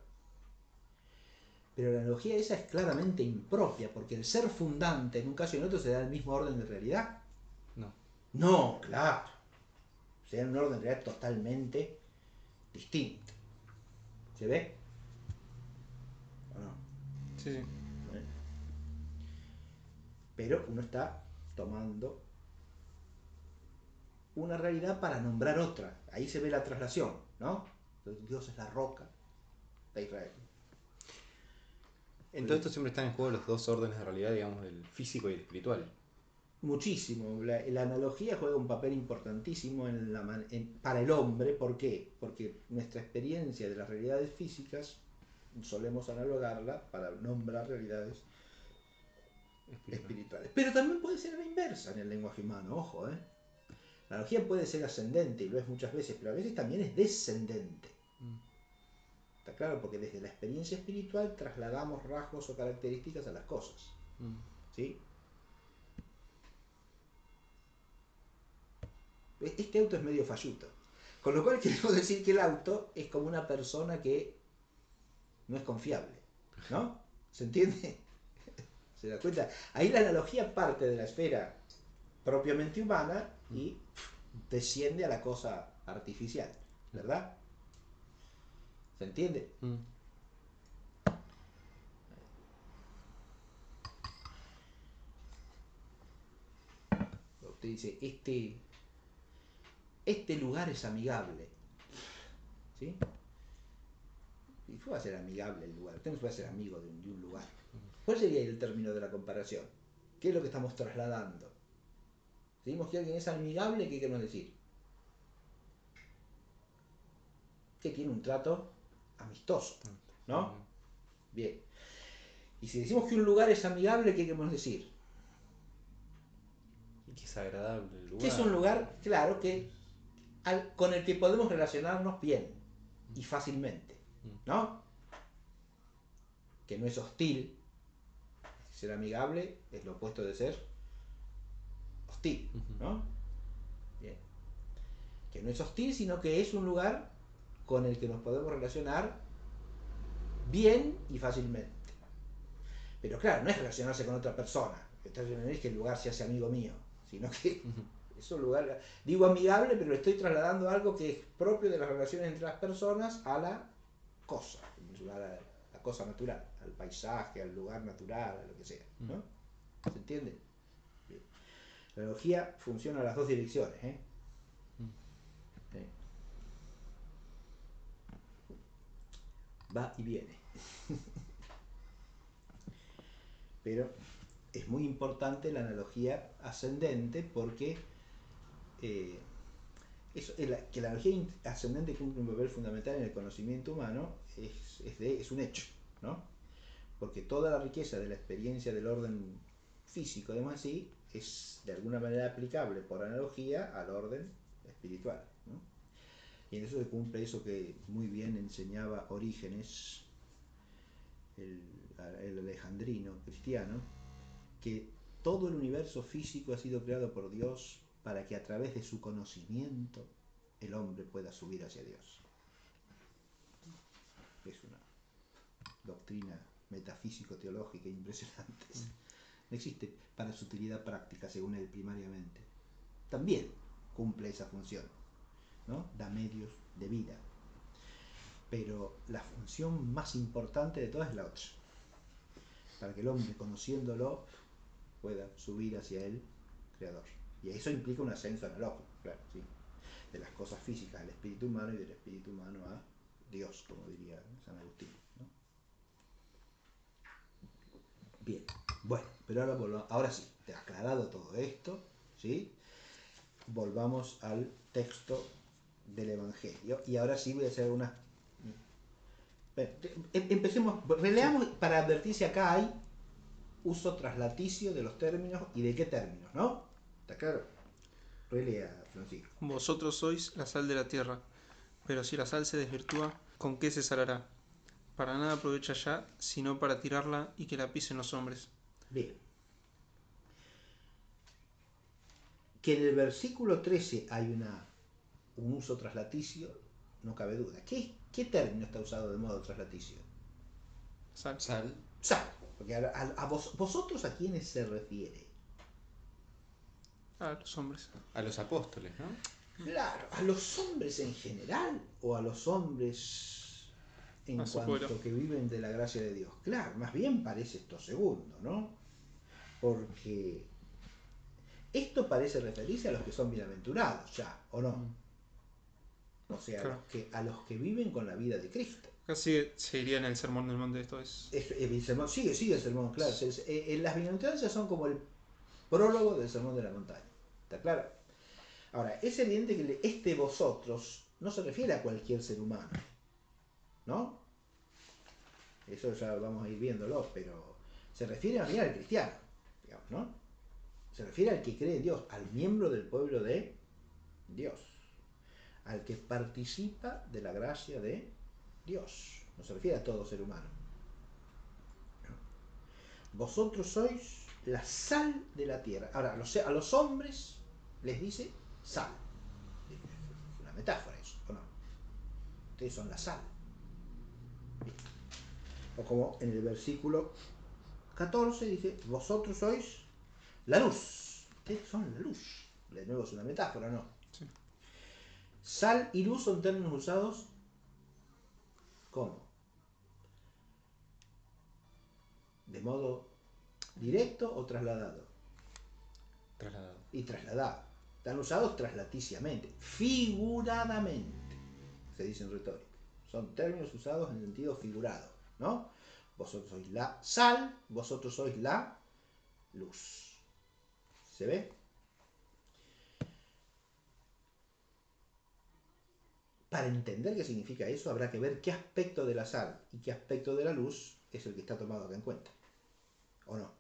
Pero la analogía esa es claramente impropia, porque el ser fundante en un caso y en otro se da el mismo orden de realidad.
No.
No, claro. Se da un orden de realidad totalmente distinto. ¿Se ve? ¿O no?
Sí, sí.
Pero uno está tomando una realidad para nombrar otra. Ahí se ve la traslación, ¿no? Entonces, Dios es la roca de Israel.
En todo esto siempre están en juego los dos órdenes de realidad, digamos, el físico y el espiritual.
Muchísimo. La analogía juega un papel importantísimo para el hombre. ¿Por qué? Porque nuestra experiencia de las realidades físicas solemos analogarla para nombrar realidades espirituales. Pero también puede ser a la inversa en el lenguaje humano, ojo, ¿eh? La analogía puede ser ascendente, y lo es muchas veces, pero a veces también es descendente. ¿Está claro? Porque desde la experiencia espiritual trasladamos rasgos o características a las cosas. ¿Sí? Este auto es medio falluto. Con lo cual queremos decir que el auto es como una persona que no es confiable. ¿No? ¿Se entiende? ¿Se da cuenta? Ahí la analogía parte de la esfera propiamente humana y desciende a la cosa artificial. ¿Verdad? ¿Se entiende? Usted dice, este lugar es amigable. ¿Sí? ¿Y fue a ser amigable el lugar? Usted no puede ser amigo de un lugar. ¿Cuál sería el término de la comparación? ¿Qué es lo que estamos trasladando? Si decimos que alguien es amigable, ¿qué queremos decir? Que tiene un trato amistoso, ¿no? Bien. Y si decimos que un lugar es amigable, ¿qué queremos decir?
Y que es agradable el lugar.
Que es un lugar, claro, con el que podemos relacionarnos bien y fácilmente, ¿no? Que no es hostil. Ser amigable es lo opuesto de ser hostil, ¿no? Bien. Que no es hostil, sino que es un lugar con el que nos podemos relacionar bien y fácilmente. Pero claro, no es relacionarse con otra persona. No es que el lugar se hace amigo mío, sino que es un lugar, digo amigable, pero le estoy trasladando algo que es propio de las relaciones entre las personas a la cosa, a la cosa natural, al paisaje, al lugar natural, a lo que sea, ¿no? ¿Se entiende? Bien. La analogía funciona a las dos direcciones, ¿eh? Sí. Va y viene. Pero es muy importante la analogía ascendente porque que la analogía ascendente cumple un papel fundamental en el conocimiento humano es un hecho, ¿no? Porque toda la riqueza de la experiencia del orden físico, además así, es de alguna manera aplicable por analogía al orden espiritual, ¿no? Y en eso se cumple eso que muy bien enseñaba Orígenes, el alejandrino cristiano, que todo el universo físico ha sido creado por Dios para que a través de su conocimiento el hombre pueda subir hacia Dios. Es una doctrina metafísico-teológica impresionante. No existe para su utilidad práctica, según él, primariamente. También cumple esa función, ¿no? Da medios de vida. Pero la función más importante de todas es la otra. Para que el hombre, conociéndolo, pueda subir hacia el Creador. Y eso implica un ascenso analógico, claro, sí. de las cosas físicas al espíritu humano y del espíritu humano a Dios, como diría San Agustín, ¿no? Bien, bueno, pero ahora ahora sí, te ha aclarado todo esto, ¿sí? Volvamos al texto del Evangelio y ahora sí voy a hacer una... Empecemos, releamos para advertir si acá hay uso traslaticio de los términos y de qué términos, ¿no? ¿Está claro? Relea, Francisco.
Vosotros sois la sal de la tierra, pero si la sal se desvirtúa, ¿con qué se salará? Para nada aprovecha ya, sino para tirarla y que la pisen los hombres.
Bien. Que en el versículo 13 hay un uso traslaticio, no cabe duda. ¿Qué término está usado de modo traslaticio?
Sal.
Sal.
Sal. Porque vosotros a quiénes se refiere.
A los hombres.
A los apóstoles, ¿no?
Claro, a los hombres en general o a los hombres en
A su
cuanto
pueblo.
que viven de la gracia de Dios. Claro, más bien parece esto segundo, ¿no? Porque esto parece referirse a los que son bienaventurados ya, ¿o no? O sea,
Claro.
a los que viven con la vida de Cristo.
Casi se iría en el sermón del monte. Esto es.
El sermón, sigue el sermón, claro. Las bienaventuranzas son como el prólogo del sermón de la montaña. ¿Está claro? Ahora, es evidente que este vosotros no se refiere a cualquier ser humano, ¿no? Eso ya vamos a ir viéndolo, pero se refiere más bien al cristiano, digamos, ¿no? Se refiere al que cree en Dios, al miembro del pueblo de Dios, al que participa de la gracia de Dios. No se refiere a todo ser humano. Vosotros sois la sal de la tierra. Ahora, a los hombres les dice sal. Es una metáfora eso, ¿o no? Ustedes son la sal. Bien. O como en el versículo 14 dice, vosotros sois la luz. Ustedes son la luz. De nuevo es una metáfora, ¿no?
Sí.
Sal y luz son términos usados ¿cómo? ¿De modo directo o trasladado?
Trasladado.
Y trasladado. Están usados traslaticiamente, figuradamente, se dice en retórica. Son términos usados en sentido figurado, ¿no? Vosotros sois la sal, vosotros sois la luz. ¿Se ve? Para entender qué significa eso, habrá que ver qué aspecto de la sal y qué aspecto de la luz es el que está tomado acá en cuenta. ¿O no?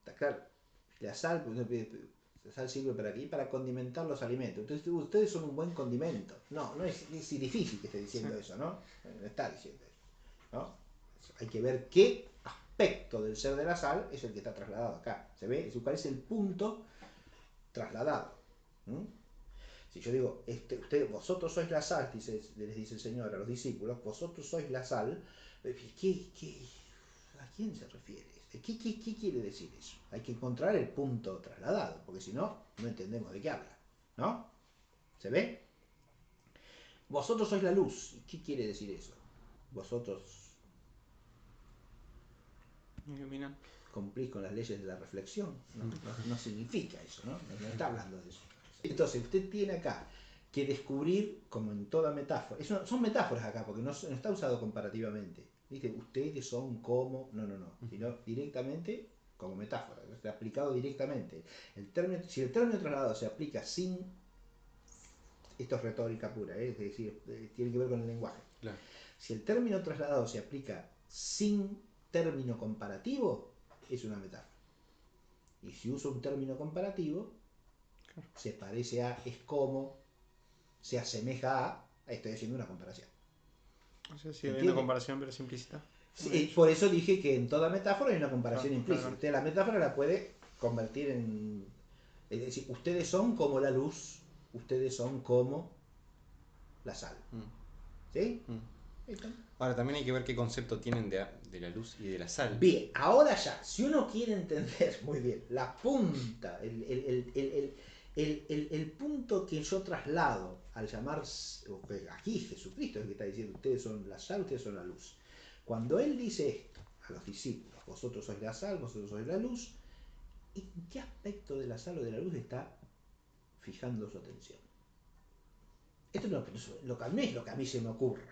¿Está claro? La sal sirve para aquí, para condimentar los alimentos. Entonces, ustedes son un buen condimento. No es difícil que esté diciendo eso, ¿no? No está diciendo eso, ¿no? Hay que ver qué aspecto del ser de la sal es el que está trasladado acá. ¿Se ve? ¿Cuál es el punto trasladado? Si yo digo, vosotros sois la sal, les dice el Señor a los discípulos, vosotros sois la sal, ¿a quién se refiere? ¿Qué quiere decir eso? Hay que encontrar el punto trasladado, porque si no, no entendemos de qué habla, ¿no? ¿Se ve? Vosotros sois la luz. ¿Qué quiere decir eso? Vosotros
Iluminan.
cumplís con las leyes de la reflexión. No significa eso, ¿no? No está hablando de eso. Entonces, usted tiene acá que descubrir, como en toda metáfora, son metáforas acá, porque no está usado comparativamente. ¿Viste? Ustedes son como, no, sino directamente como metáfora, está aplicado directamente. Si el término trasladado se aplica sin, esto es retórica pura, es decir, tiene que ver con el lenguaje.
Claro.
Si el término trasladado se aplica sin término comparativo, es una metáfora. Y si uso un término comparativo, se parece a, es como, se asemeja a, estoy haciendo una comparación.
O sea, sigue habiendo comparación, pero es implícita.
Sí, por eso dije que en toda metáfora hay una comparación implícita.
Claro.
Usted la metáfora la puede convertir en... Es decir, ustedes son como la luz, ustedes son como la sal. ¿Sí?
Ahora, también hay que ver qué concepto tienen de la luz y de la sal.
Bien, ahora ya, si uno quiere entender muy bien la punta, el punto que yo traslado al llamar, aquí Jesucristo es el que está diciendo, ustedes son la sal, ustedes son la luz. Cuando él dice esto a los discípulos, vosotros sois la sal, vosotros sois la luz, ¿en qué aspecto de la sal o de la luz está fijando su atención. Esto no es lo que a mí se me ocurra.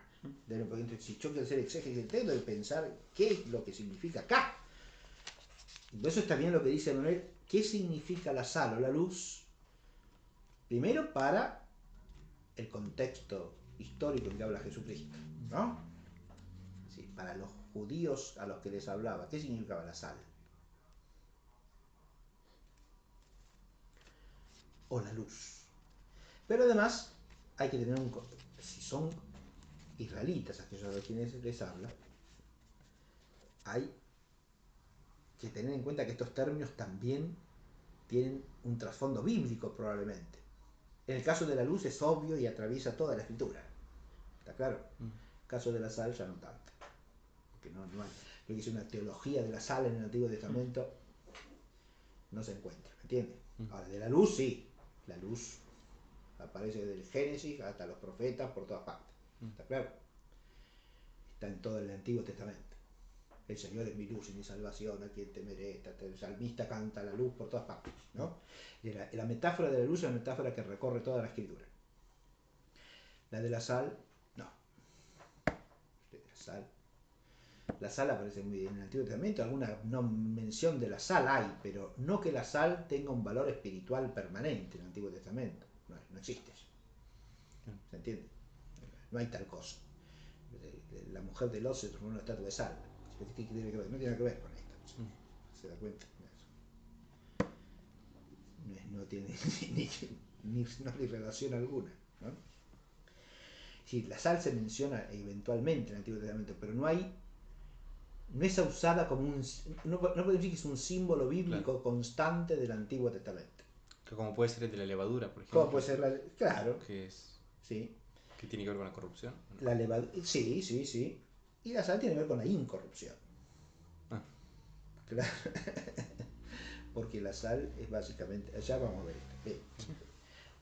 Porque si yo quiero ser exégese, tengo que pensar qué es lo que significa acá. Por eso está bien lo que dice Manuel, qué significa la sal o la luz, primero para el contexto histórico en que habla Jesucristo, ¿no? Sí, para los judíos a los que les hablaba, ¿qué significaba la sal? O la luz. Pero además hay que tener si son israelitas aquellos de quienes les habla, hay que tener en cuenta que estos términos también tienen un trasfondo bíblico probablemente. En el caso de la luz es obvio y atraviesa toda la escritura. ¿Está claro? En el caso de la sal ya no tanto. Porque no hay, lo que es una teología de la sal en el Antiguo Testamento no se encuentra, ¿me entiendes? Ahora, de la luz sí. La luz aparece desde el Génesis hasta los profetas por todas partes. ¿Está claro? Está en todo el Antiguo Testamento. El Señor es mi luz y mi salvación, a quien temeré. El salmista canta la luz por todas partes, ¿no? La metáfora de la luz es una metáfora que recorre toda la escritura. La de la sal, no. La sal aparece muy bien en el Antiguo Testamento, alguna no mención de la sal hay, pero no que la sal tenga un valor espiritual permanente en el Antiguo Testamento. No existe eso. ¿Se entiende? No hay tal cosa. La mujer de Lot se transformó en una estatua de sal. ¿Qué tiene que ver? No tiene nada que ver con esto. ¿Se da cuenta? No tiene ni relación alguna, ¿no? Sí, la sal se menciona eventualmente en el Antiguo Testamento, pero no es usada como no podemos decir que es un símbolo bíblico constante del Antiguo Testamento.
Como puede ser el de la levadura, por ejemplo.
¿Cómo puede ser claro.
Sí. ¿Qué tiene que ver con la corrupción?
La levadura, sí. Y la sal tiene que ver con la incorrupción. Claro. Porque la sal es básicamente, ya vamos a ver esto.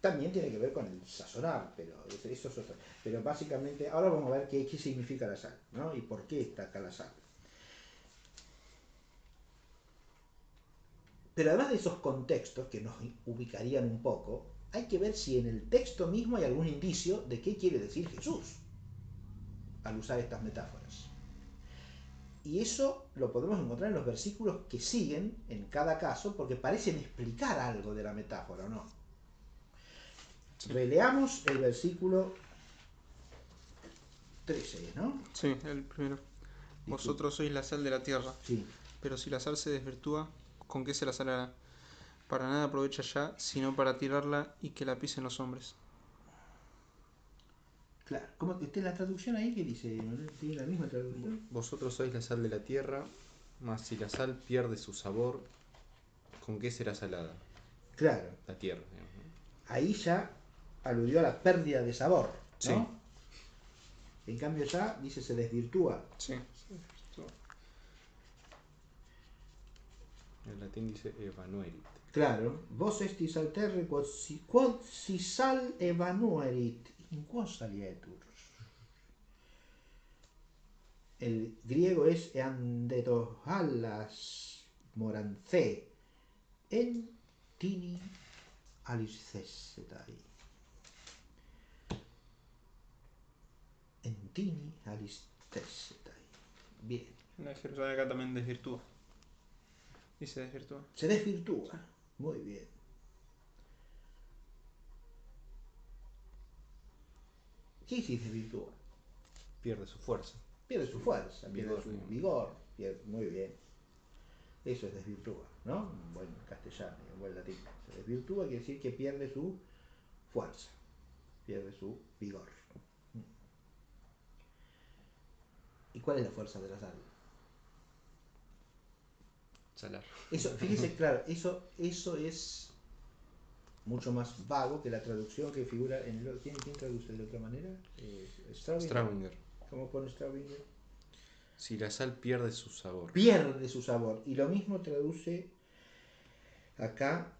También tiene que ver con el sazonar, pero eso es otra. Pero básicamente, ahora vamos a ver qué significa la sal, ¿no? Y por qué está acá la sal. Pero además de esos contextos que nos ubicarían un poco, hay que ver si en el texto mismo hay algún indicio de qué quiere decir Jesús al usar estas metáforas. Y eso lo podemos encontrar en los versículos que siguen en cada caso, porque parecen explicar algo de la metáfora, ¿o no? Sí. Releamos el versículo 13, ¿no?
Sí, el primero. Vosotros sois la sal de la tierra.
Sí.
Pero si la sal se desvirtúa, ¿con qué se la salará? Para nada aprovecha ya, sino para tirarla y que la pisen los hombres.
Claro. ¿Cómo está la traducción ahí? ¿Qué dice? ¿Tiene la misma traducción?
Vosotros sois la sal de la tierra, mas si la sal pierde su sabor, ¿con qué será salada?
Claro.
La tierra, digamos, ¿no?
Ahí ya aludió a la pérdida de sabor, ¿no?
Sí.
En cambio ya dice se desvirtúa.
Sí, se desvirtúa.
En latín dice evanuerit.
Claro. Vos estis alterre quod si sal evanuerit in quos salietur. El griego es eandetohalas moranthe en tini aliscesetai. En tini aliscesetai. Bien.
La Jerusalén acá también desvirtúa. Y se desvirtúa.
Se desvirtúa. Muy bien. ¿Qué se desvirtúa?
Pierde su fuerza.
Pierde su fuerza, pierde su vigor. Muy bien. Eso es desvirtúa, ¿no? Un buen castellano, un buen latín. Se desvirtúa quiere decir que pierde su fuerza, pierde su vigor. ¿Y cuál es la fuerza de la sal?
Salar.
Eso, fíjese, claro, eso es mucho más vago que la traducción que figura en el... ¿Quién traduce de otra manera?
Straubinger.
¿Cómo pone Straubinger?
Si la sal pierde su sabor.
Pierde su sabor. Y lo mismo traduce acá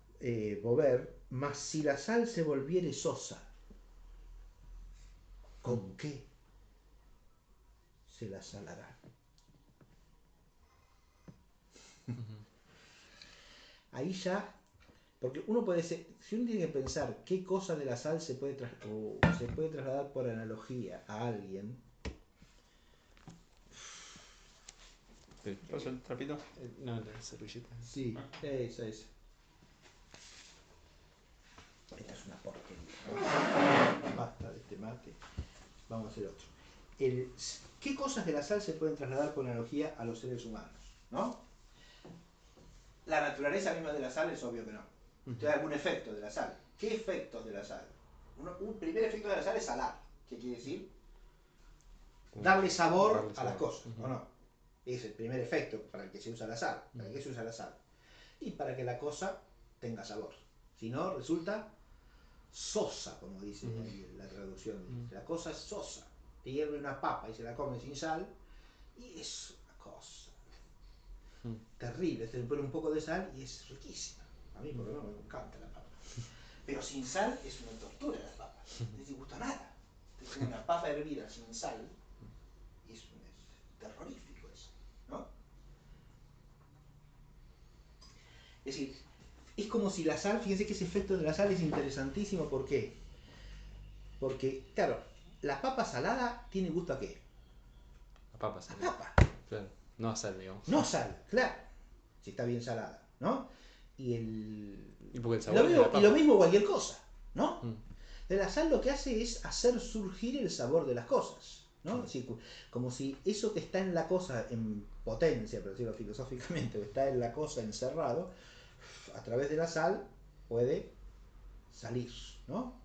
Bover, mas si la sal se volviere sosa, ¿con qué se la salará? Ahí ya, Porque uno puede ser, si uno tiene que pensar qué cosa de la sal se puede, se puede trasladar por analogía a alguien.
¿Paso el trapito?
No, la servilleta.
Sí, esa. Esta es una porquería. Basta de este mate. Vamos a hacer otro. ¿Qué cosas de la sal se pueden trasladar por analogía a los seres humanos? ¿No? La naturaleza misma de la sal es obvio que no. ¿Tiene algún efecto de la sal? ¿Qué efectos de la sal? Un primer efecto de la sal es salar. ¿Qué quiere decir? Darle sabor a las cosas, ¿o no? Es el primer efecto para el que se usa la sal. ¿Para qué se usa la sal? Y para que la cosa tenga sabor. Si no, resulta sosa, como dice ahí la traducción. La cosa es sosa. Te hierve una papa y se la come sin sal y es una cosa terrible. Se le pone un poco de sal y es riquísima. A mí por lo menos me encanta la papa. Pero sin sal es una tortura las papas. No te gusta nada. Te pones una papa hervida sin sal y es terrorífico eso, ¿no? Es decir, es como si la sal, fíjense que ese efecto de la sal es interesantísimo. ¿Por qué? Porque, claro, la papa salada tiene gusto a qué?
A papas.
A papa.
Claro. No a sal, digamos.
No sal, claro. Si está bien salada, ¿no? Y
porque el sabor de la papa.
y lo mismo cualquier cosa, ¿no? La sal lo que hace es hacer surgir el sabor de las cosas, ¿no? Así, como si eso que está en la cosa en potencia, por decirlo filosóficamente, o está en la cosa encerrado, a través de la sal puede salir, ¿no?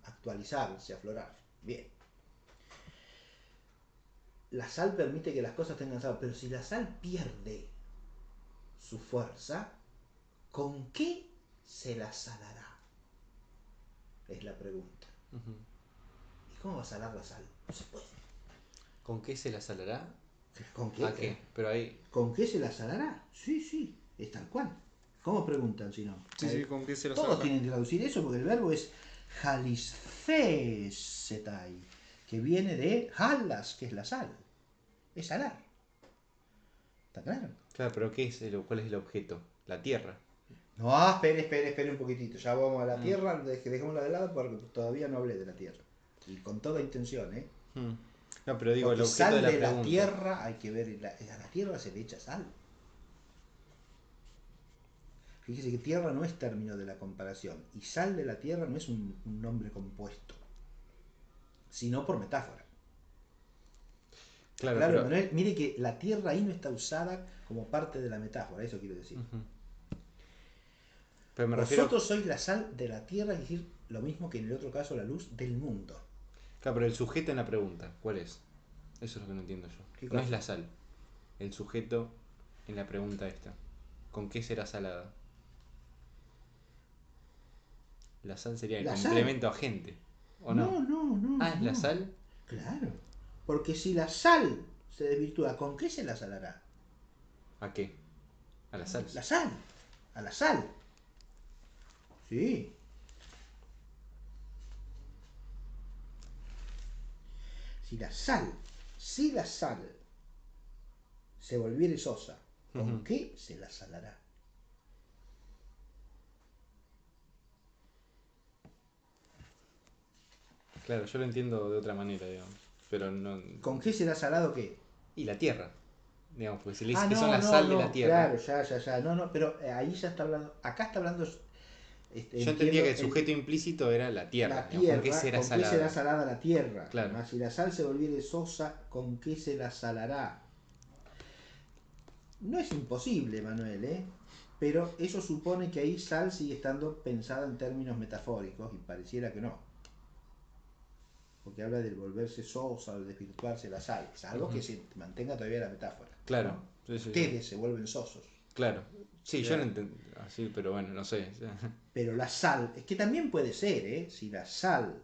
Actualizarse, aflorar. Bien. La sal permite que las cosas tengan sabor, pero si la sal pierde su fuerza, ¿con qué se la salará? Es la pregunta. ¿Y cómo va a salar la sal? No se puede.
¿Con qué se la salará?
¿Con qué?
¿A qué? Pero ahí.
¿Con qué se la salará? Sí, es tal cual. ¿Cómo preguntan si no?
Sí, ¿con qué se la
Todos
salará?
tienen que traducir eso porque el verbo es haliscesetai, que viene de halas, que es la sal. Es salar. ¿Está claro?
Claro, pero ¿cuál es el objeto? La tierra.
No, espere un poquitito. Ya vamos a la tierra, dejémosla de lado porque todavía no hablé de la tierra. Y con toda intención, ¿eh?
No, pero digo,
Porque
el objeto
sal
de la
de la
pregunta.
tierra hay que ver. A la tierra se le echa sal. Fíjese que tierra no es término de la comparación. Y sal de la tierra no es un nombre compuesto, sino por metáfora.
Claro,
Claro,
pero.
Manuel, mire que la tierra ahí no está usada como parte de la metáfora, eso quiero decir.
Pero me refiero.
Vosotros sois la sal de la tierra, es decir, lo mismo que en el otro caso la luz del mundo.
Claro, pero el sujeto en la pregunta, ¿cuál es? Eso es lo que no entiendo yo.
¿Qué
No
cosa?
es la sal. El sujeto en la pregunta esta. ¿Con qué será salada? La sal sería el
La
complemento agente. ¿O no?
No.
¿Es la sal?
Claro. Porque si la sal se desvirtúa, ¿con qué se la salará?
¿A qué? A la sal.
La sal. A la sal. Sí. Si la sal se volviere sosa, ¿con qué se la salará?
Claro, yo lo entiendo de otra manera, digamos. Pero no.
¿Con qué será salado qué?
Y la tierra. Digamos, porque si le dices
Ah,
que son la sal de la tierra.
Claro, ya. No, pero ahí ya está hablando. Acá está hablando.
Yo entendía que el sujeto implícito era la tierra.
La
Digamos,
tierra,
¿con qué será salada?
será salada la tierra?
Claro.
Si la sal se volviere sosa, ¿con qué se la salará? No es imposible, Manuel, ¿eh? Pero eso supone que ahí sal sigue estando pensada en términos metafóricos y pareciera que no. Porque habla del volverse sosa o desvirtuarse la sal, salvo que se mantenga todavía la metáfora.
Claro.
¿No?
Sí.
Ustedes se vuelven sosos.
Claro. Sí,
Claro.
yo lo entendí así, pero bueno, no sé.
Pero la sal, es que también puede ser, ¿eh? Si la sal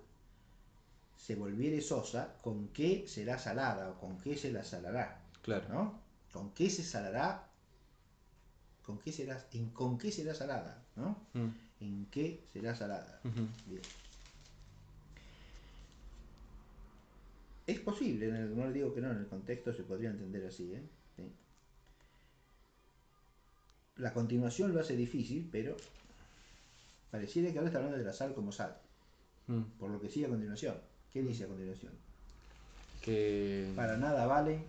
se volviere sosa, ¿con qué será salada o con qué se la salará?
Claro.
¿No? ¿Con qué se salará? ¿Con qué será salada? ¿No? ¿En qué será salada? Bien. Es posible, no le digo que no, en el contexto se podría entender así, ¿eh? Sí. La continuación lo hace difícil, pero Pareciera que ahora está hablando de la sal como sal,
Mm.
por lo que sigue a continuación. ¿Qué dice a continuación?
Que
Para nada vale,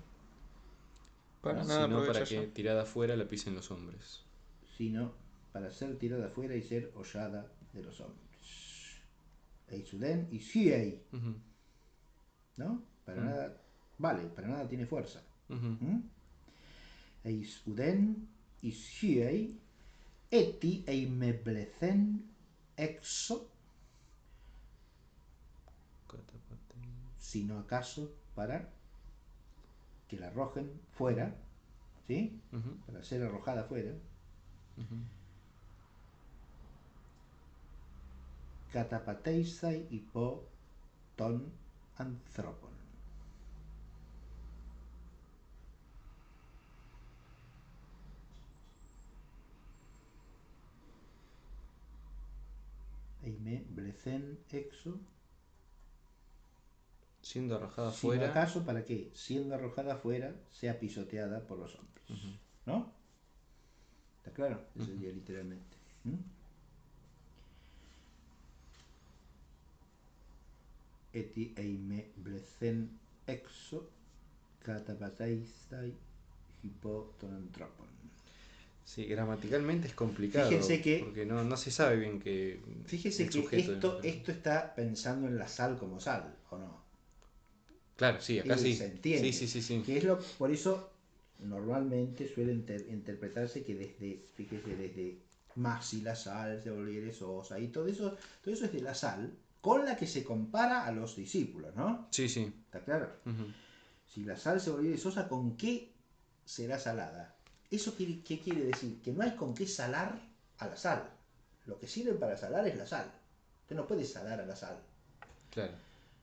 Para
¿no?
nada
sino para
aprovecha
que
ya.
tirada afuera la pisen los hombres.
sino para ser tirada afuera y ser hollada de los hombres. Eisuden y Siei,
Ujú,
¿no? Para
Mm.
nada vale, para nada tiene fuerza.
ujú.
Eisuden y Siei, eti eimeblecen exo,
Catapate.
sino acaso para que la arrojen fuera, ¿sí?
Ujú,
Para ser arrojada fuera.
ujú.
Catapateisai hipo ton anthropon. Eime blecen exo,
Siendo arrojada
sino
afuera.
acaso para que, siendo arrojada fuera, sea pisoteada por los hombres.
Ujú.
¿No? ¿Está claro? Eso
Ujú.
sería literalmente. Eti eime blecen exo, catapateisai hipo ton anthropon.
Sí, gramaticalmente es complicado.
Fíjense que-
Porque no se sabe bien que
Fíjese
el
que
sujeto.
esto está pensando en la sal como sal, ¿o no?
Claro, sí, acá
Y
sí.
se entiende.
Sí.
Que es por eso normalmente suele interpretarse que fíjese, desde Masi la sal se volviere sosa y todo eso es de la sal con la que se compara a los discípulos, ¿no?
Sí.
¿Está claro?
Ujú.
Si la sal se volviere sosa, ¿con qué será salada? ¿Eso qué quiere decir? Que no hay con qué salar a la sal. Lo que sirve para salar es la sal. Usted no puede salar a la sal.
Claro.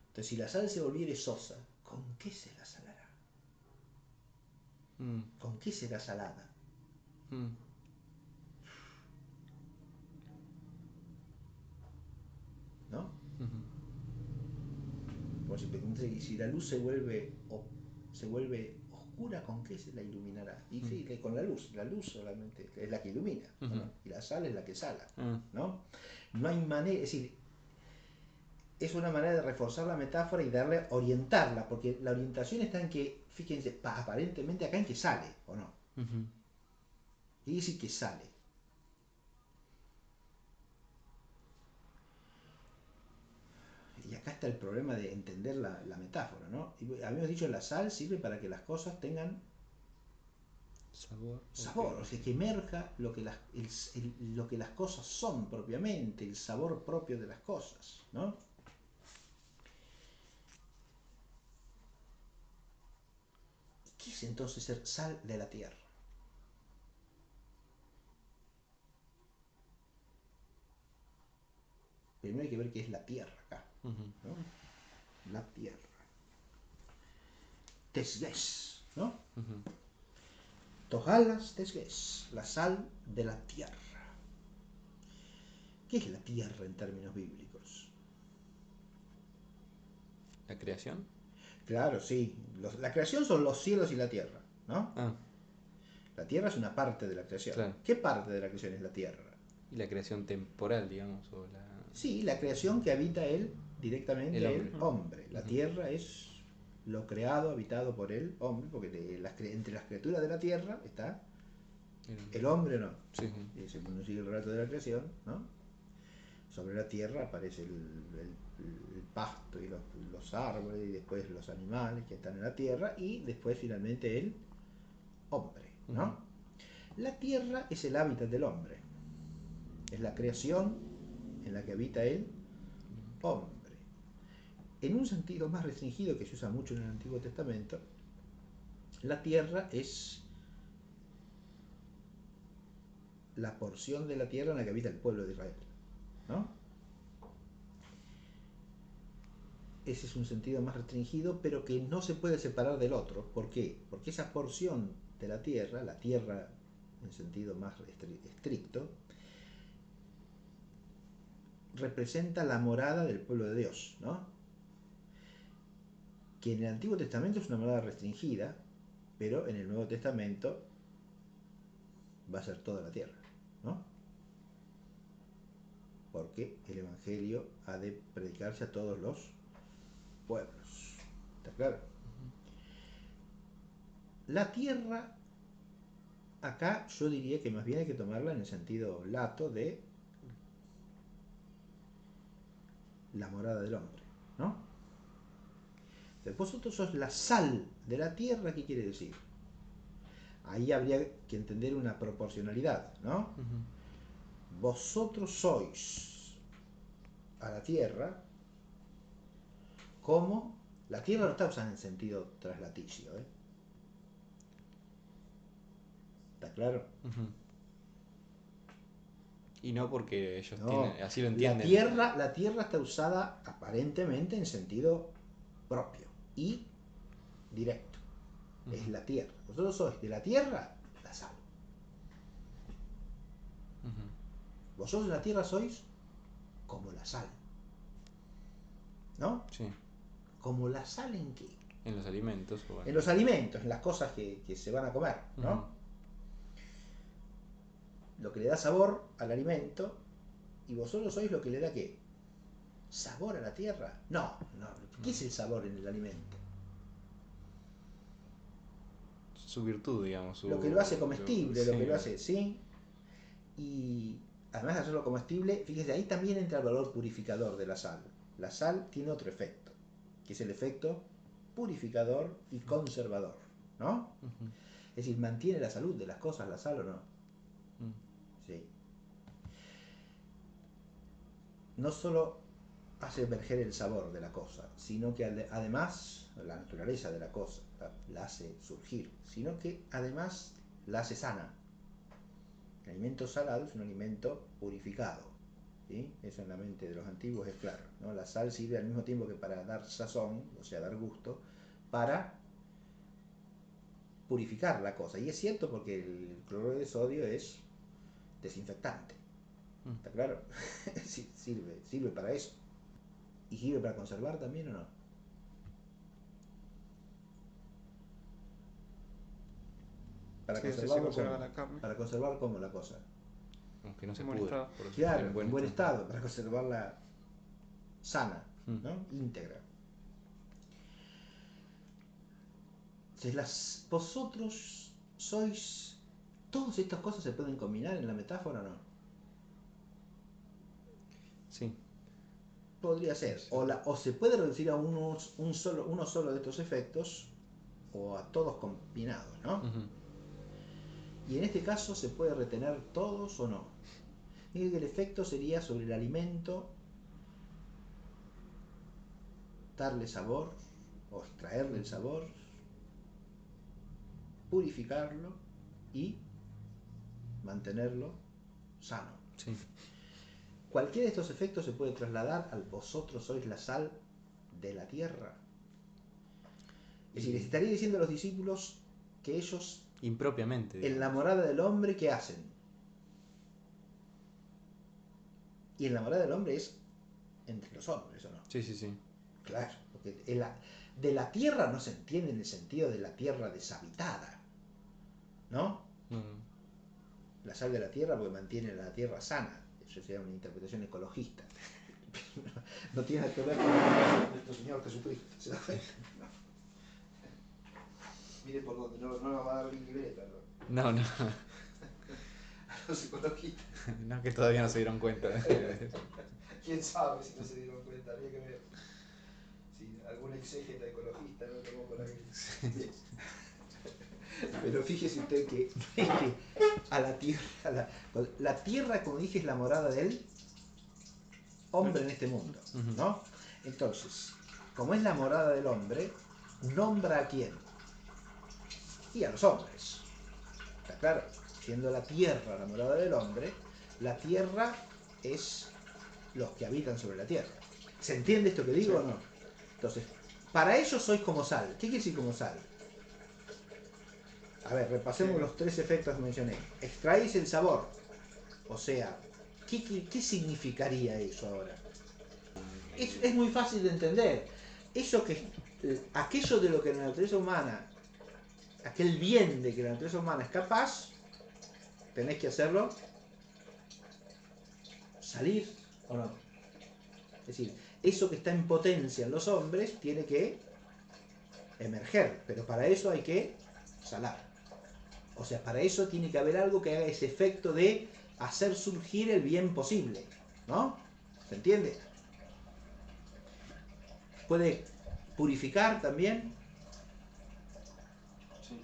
Entonces, si la sal se volviere sosa, ¿con qué se la salará?
Mm,
¿Con qué será salada?
mm.
¿No?
Ujú.
Por si la luz se vuelve oscura, ¿con qué se la iluminará? Y sí, con la luz solamente es la que ilumina, ¿o no? Y la sal es la que sala,
Ah,
¿no? No hay manera, es decir, es una manera de reforzar la metáfora y darle, orientarla, porque la orientación está en que, fíjense, aparentemente acá en que sale, ¿o no?
ujú.
Y dice que sale. Y acá está el problema de entender la metáfora, ¿no? Y habíamos dicho la sal sirve para que las cosas tengan
Sabor.
sabor,
Ok.
o sea, que emerja lo que lo que las cosas son propiamente, el sabor propio de las cosas, ¿no? ¿Qué es entonces ser sal de la tierra? Primero hay que ver qué es la tierra acá,
Ujú.
¿no? La tierra. Tesgues, ¿no?
Ujú.
Tojalas tesgues, la sal de la tierra. ¿Qué es la tierra en términos bíblicos?
¿La creación?
Claro, sí. La creación son los cielos y la tierra, ¿no?
Ah,
La tierra es una parte de la creación.
claro.
¿Qué parte de la creación es la tierra?
Y la creación temporal, digamos, o la...
Sí, la creación que habita él directamente,
El hombre.
el hombre. La
Ujú.
tierra es lo creado, habitado por el hombre, porque entre las criaturas de la tierra está el hombre, ¿no?
Sí.
Y según uno sigue el relato de la creación, ¿no? Sobre la tierra aparece el pasto y los árboles y después los animales que están en la tierra y después finalmente el hombre, ¿no?
Ujú.
La tierra es el hábitat del hombre, es la creación en la que habita el hombre. En un sentido más restringido que se usa mucho en el Antiguo Testamento, la tierra es la porción de la tierra en la que habita el pueblo de Israel, ¿no? Ese es un sentido más restringido, pero que no se puede separar del otro. ¿Por qué? Porque esa porción de la tierra en sentido más estricto, representa la morada del pueblo de Dios, ¿no? Que en el Antiguo Testamento es una morada restringida, pero en el Nuevo Testamento va a ser toda la tierra, ¿no? porque el Evangelio ha de predicarse a todos los pueblos. ¿Está claro? La tierra, acá yo diría que más bien hay que tomarla en el sentido lato de la morada del hombre, ¿no? Entonces, vosotros sos la sal de la tierra, ¿qué quiere decir? Ahí habría que entender una proporcionalidad, ¿no? Vosotros sois a la tierra como... La tierra no está usada en sentido traslaticio, ¿eh? ¿Está claro?
Y no porque ellos
No,
así lo entienden.
la tierra está usada aparentemente en sentido propio y directo. Es la tierra. Vosotros sois de la tierra la sal. Vosotros de la tierra sois como la sal. ¿No?
Sí.
¿Como la sal en qué?
En los alimentos.
En los alimentos, en las cosas que se van a comer, ¿no? Lo que le da sabor al alimento, y vosotros sois lo que le da ¿qué? ¿Sabor a la tierra? No. ¿Qué es el sabor en el alimento?
Su virtud, digamos.
Lo que lo hace comestible, lo
sí.
que lo hace, ¿sí? Y además de hacerlo comestible, fíjese, ahí también entra el valor purificador de la sal. La sal tiene otro efecto, que es el efecto purificador y conservador, ¿no? Es decir, mantiene la salud de las cosas, la sal o no. Sí. No solo hace emerger el sabor de la cosa, sino que además la naturaleza de la cosa la hace surgir, sino que además la hace sana. El alimento salado es un alimento purificado, ¿sí? Eso en la mente de los antiguos es claro, ¿no? La sal sirve al mismo tiempo que para dar sazón, o sea, dar gusto, para purificar la cosa. Y es cierto porque el cloruro de sodio es desinfectante. ¿Está claro? sirve para eso. ¿Y sirve para conservar también o no? Para conservar
la carne.
Para conservar cómo la cosa.
Aunque no se
En buen
pudra.
estado.
Claro, en buen estado, para conservarla sana, ¿no? Íntegra. Entonces, vosotros sois... ¿Todas estas cosas se pueden combinar en la metáfora o no?
Sí.
Podría ser. O se puede reducir a uno solo de estos efectos, o a todos combinados, ¿no? Y en este caso se puede retener todos o no. Y el efecto sería sobre el alimento, darle sabor, o extraerle el sabor, purificarlo y mantenerlo sano.
Sí.
Cualquiera de estos efectos se puede trasladar al vosotros sois la sal de la tierra. Es decir, les estaría diciendo a los discípulos que ellos,
impropiamente,
en la morada del hombre, ¿qué hacen? Y en la morada del hombre es entre los hombres, ¿o no?
Sí, sí, sí.
Claro, porque de la tierra no se entiende en el sentido de la tierra deshabitada, ¿no? La sal de la tierra porque mantiene la tierra sana. Eso sería una interpretación ecologista. No tiene nada que ver con nuestro Señor Jesucristo. ¿Se da cuenta? No. Mire por dónde, no nos va a dar libreta, ¿no?
No.
A los ecologistas.
No, que todavía no se dieron cuenta.
¿Quién sabe si no se dieron cuenta? Habría que ver si algún exégeta ecologista no tomó por ahí. Sí. Pero fíjese usted que a la tierra, la tierra, como dije, es la morada del hombre en este mundo, ¿no? Entonces, como es la morada del hombre, nombra a quién. Y a los hombres. ¿Está claro? Siendo la tierra la morada del hombre, la tierra es los que habitan sobre la tierra. ¿Se entiende esto que digo o no? Entonces, para ellos sois como sal. ¿Qué quiere decir como sal? A ver, repasemos los tres efectos que mencioné. Extraéis el sabor. O sea, ¿qué significaría eso ahora? Es muy fácil de entender. Aquello de lo que la naturaleza humana, aquel bien de que la naturaleza humana es capaz, tenés que hacerlo salir ¿O no? Es decir, eso que está en potencia en los hombres tiene que emerger, pero para eso hay que salar. O sea, para eso tiene que haber algo que haga ese efecto de hacer surgir el bien posible, ¿no? ¿Se entiende? Puede purificar también.
Sí.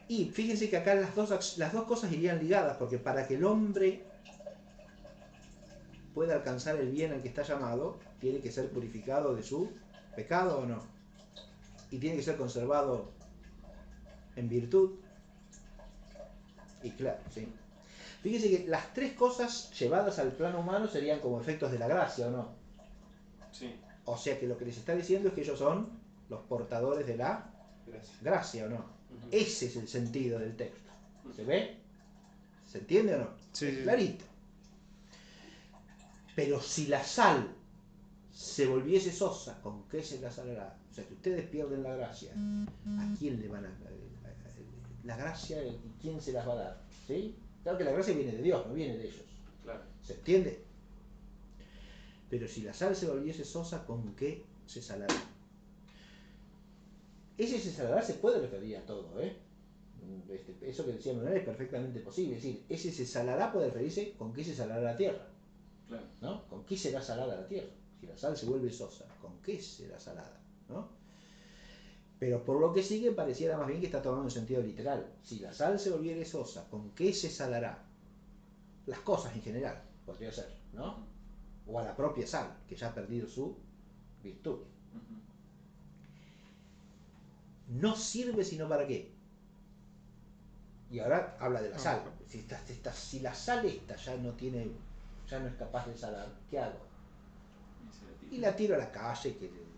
Y fíjense que acá las dos cosas irían ligadas, porque para que el hombre pueda alcanzar el bien al que está llamado, tiene que ser purificado de su pecado o no. Y tiene que ser conservado en virtud. Y claro, sí. Fíjense que las tres cosas llevadas al plano humano serían como efectos de la gracia, ¿o no?
Sí.
O sea que lo que les está diciendo es que ellos son los portadores de la gracia, ¿o no? Ese es el sentido del texto. ¿Se ve? ¿Se entiende o no?
Sí,
Es
sí.
clarito. Pero si la sal se volviese sosa, ¿con qué se la salará? O sea, que ustedes pierden la gracia. ¿A quién le van a...? La gracia, ¿quién se las va a dar? ¿Sí? Claro que la gracia viene de Dios, no viene de ellos.
Claro.
¿Se entiende? Pero si la sal se volviese sosa, ¿con qué se salará? Ese se salará se puede referir a todo, ¿eh? Eso que decía Manuel es perfectamente posible. Es decir, ese se salará puede referirse con qué se salará la tierra.
Claro.
¿No? ¿Con qué será salada la tierra? Si la sal se vuelve sosa, ¿con qué será salada? ¿No? Pero por lo que sigue pareciera más bien que está tomando un sentido literal. Si la sal se volviere sosa, ¿con qué se salará? Las cosas en general, podría ser, ¿no? O a la propia sal, que ya ha perdido su virtud. No sirve sino para qué. Y ahora habla de la sal. Si la sal esta ya no es capaz de salar, ¿qué hago? Y la tiro a la calle, que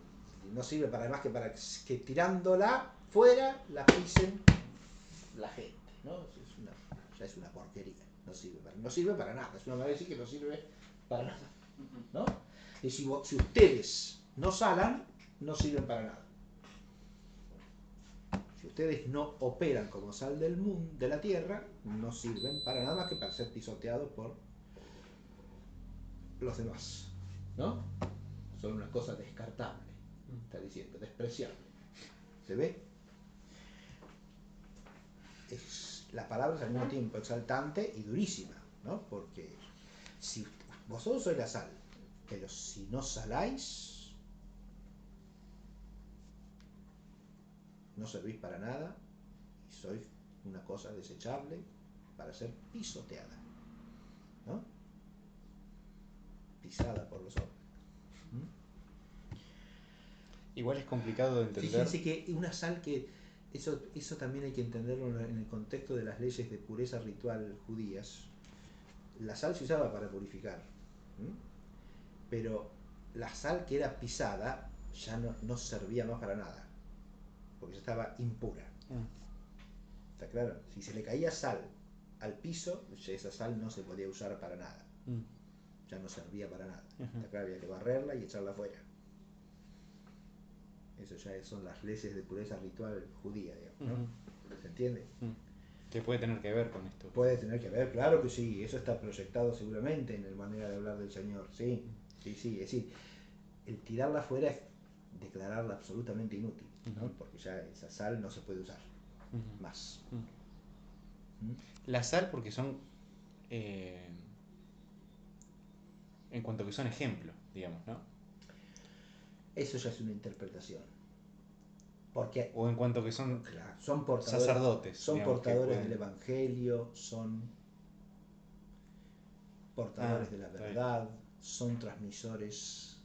no sirve para más que para que tirándola fuera la pisen la gente, ¿no? Ya es una porquería, no sirve para nada, es una manera de decir que no sirve para nada, ¿no? Y si ustedes no salan, no sirven para nada. Si ustedes no operan como sal del mundo, de la tierra, no sirven para nada más que para ser pisoteados por los demás, ¿no? Son una cosa descartable, está diciendo, despreciable. ¿Se ve? La palabra es al mismo tiempo exaltante y durísima, ¿no? Porque si vosotros sois la sal, pero si no saláis, no servís para nada y sois una cosa desechable para ser pisoteada, ¿no? Pisada por los hombres.
Igual es complicado de entender.
Fíjense que una sal que eso también hay que entenderlo en el contexto de las leyes de pureza ritual judías. La sal se usaba para purificar, ¿m? Pero la sal que era pisada ya no servía más para nada, porque ya estaba impura. ¿Está claro? Si se le caía sal al piso, ya esa sal no se podía usar para nada. Ya no servía para nada. ¿Está claro? Había que barrerla y echarla afuera. Eso ya son las leyes de pureza ritual judía, digamos, ¿no? ¿Se entiende?
¿Qué puede tener que ver con esto?
Puede tener que ver, claro que sí, eso está proyectado seguramente en la manera de hablar del Señor, sí, es decir, el tirarla afuera es declararla absolutamente inútil, ¿no? Porque ya esa sal no se puede usar más.
La sal porque son, en cuanto que son ejemplos, digamos, ¿no?
Eso ya es una interpretación. Porque
O en cuanto que son
son portadores,
sacerdotes.
son
digamos,
portadores
pueden...
del Evangelio, son portadores de la verdad, son transmisores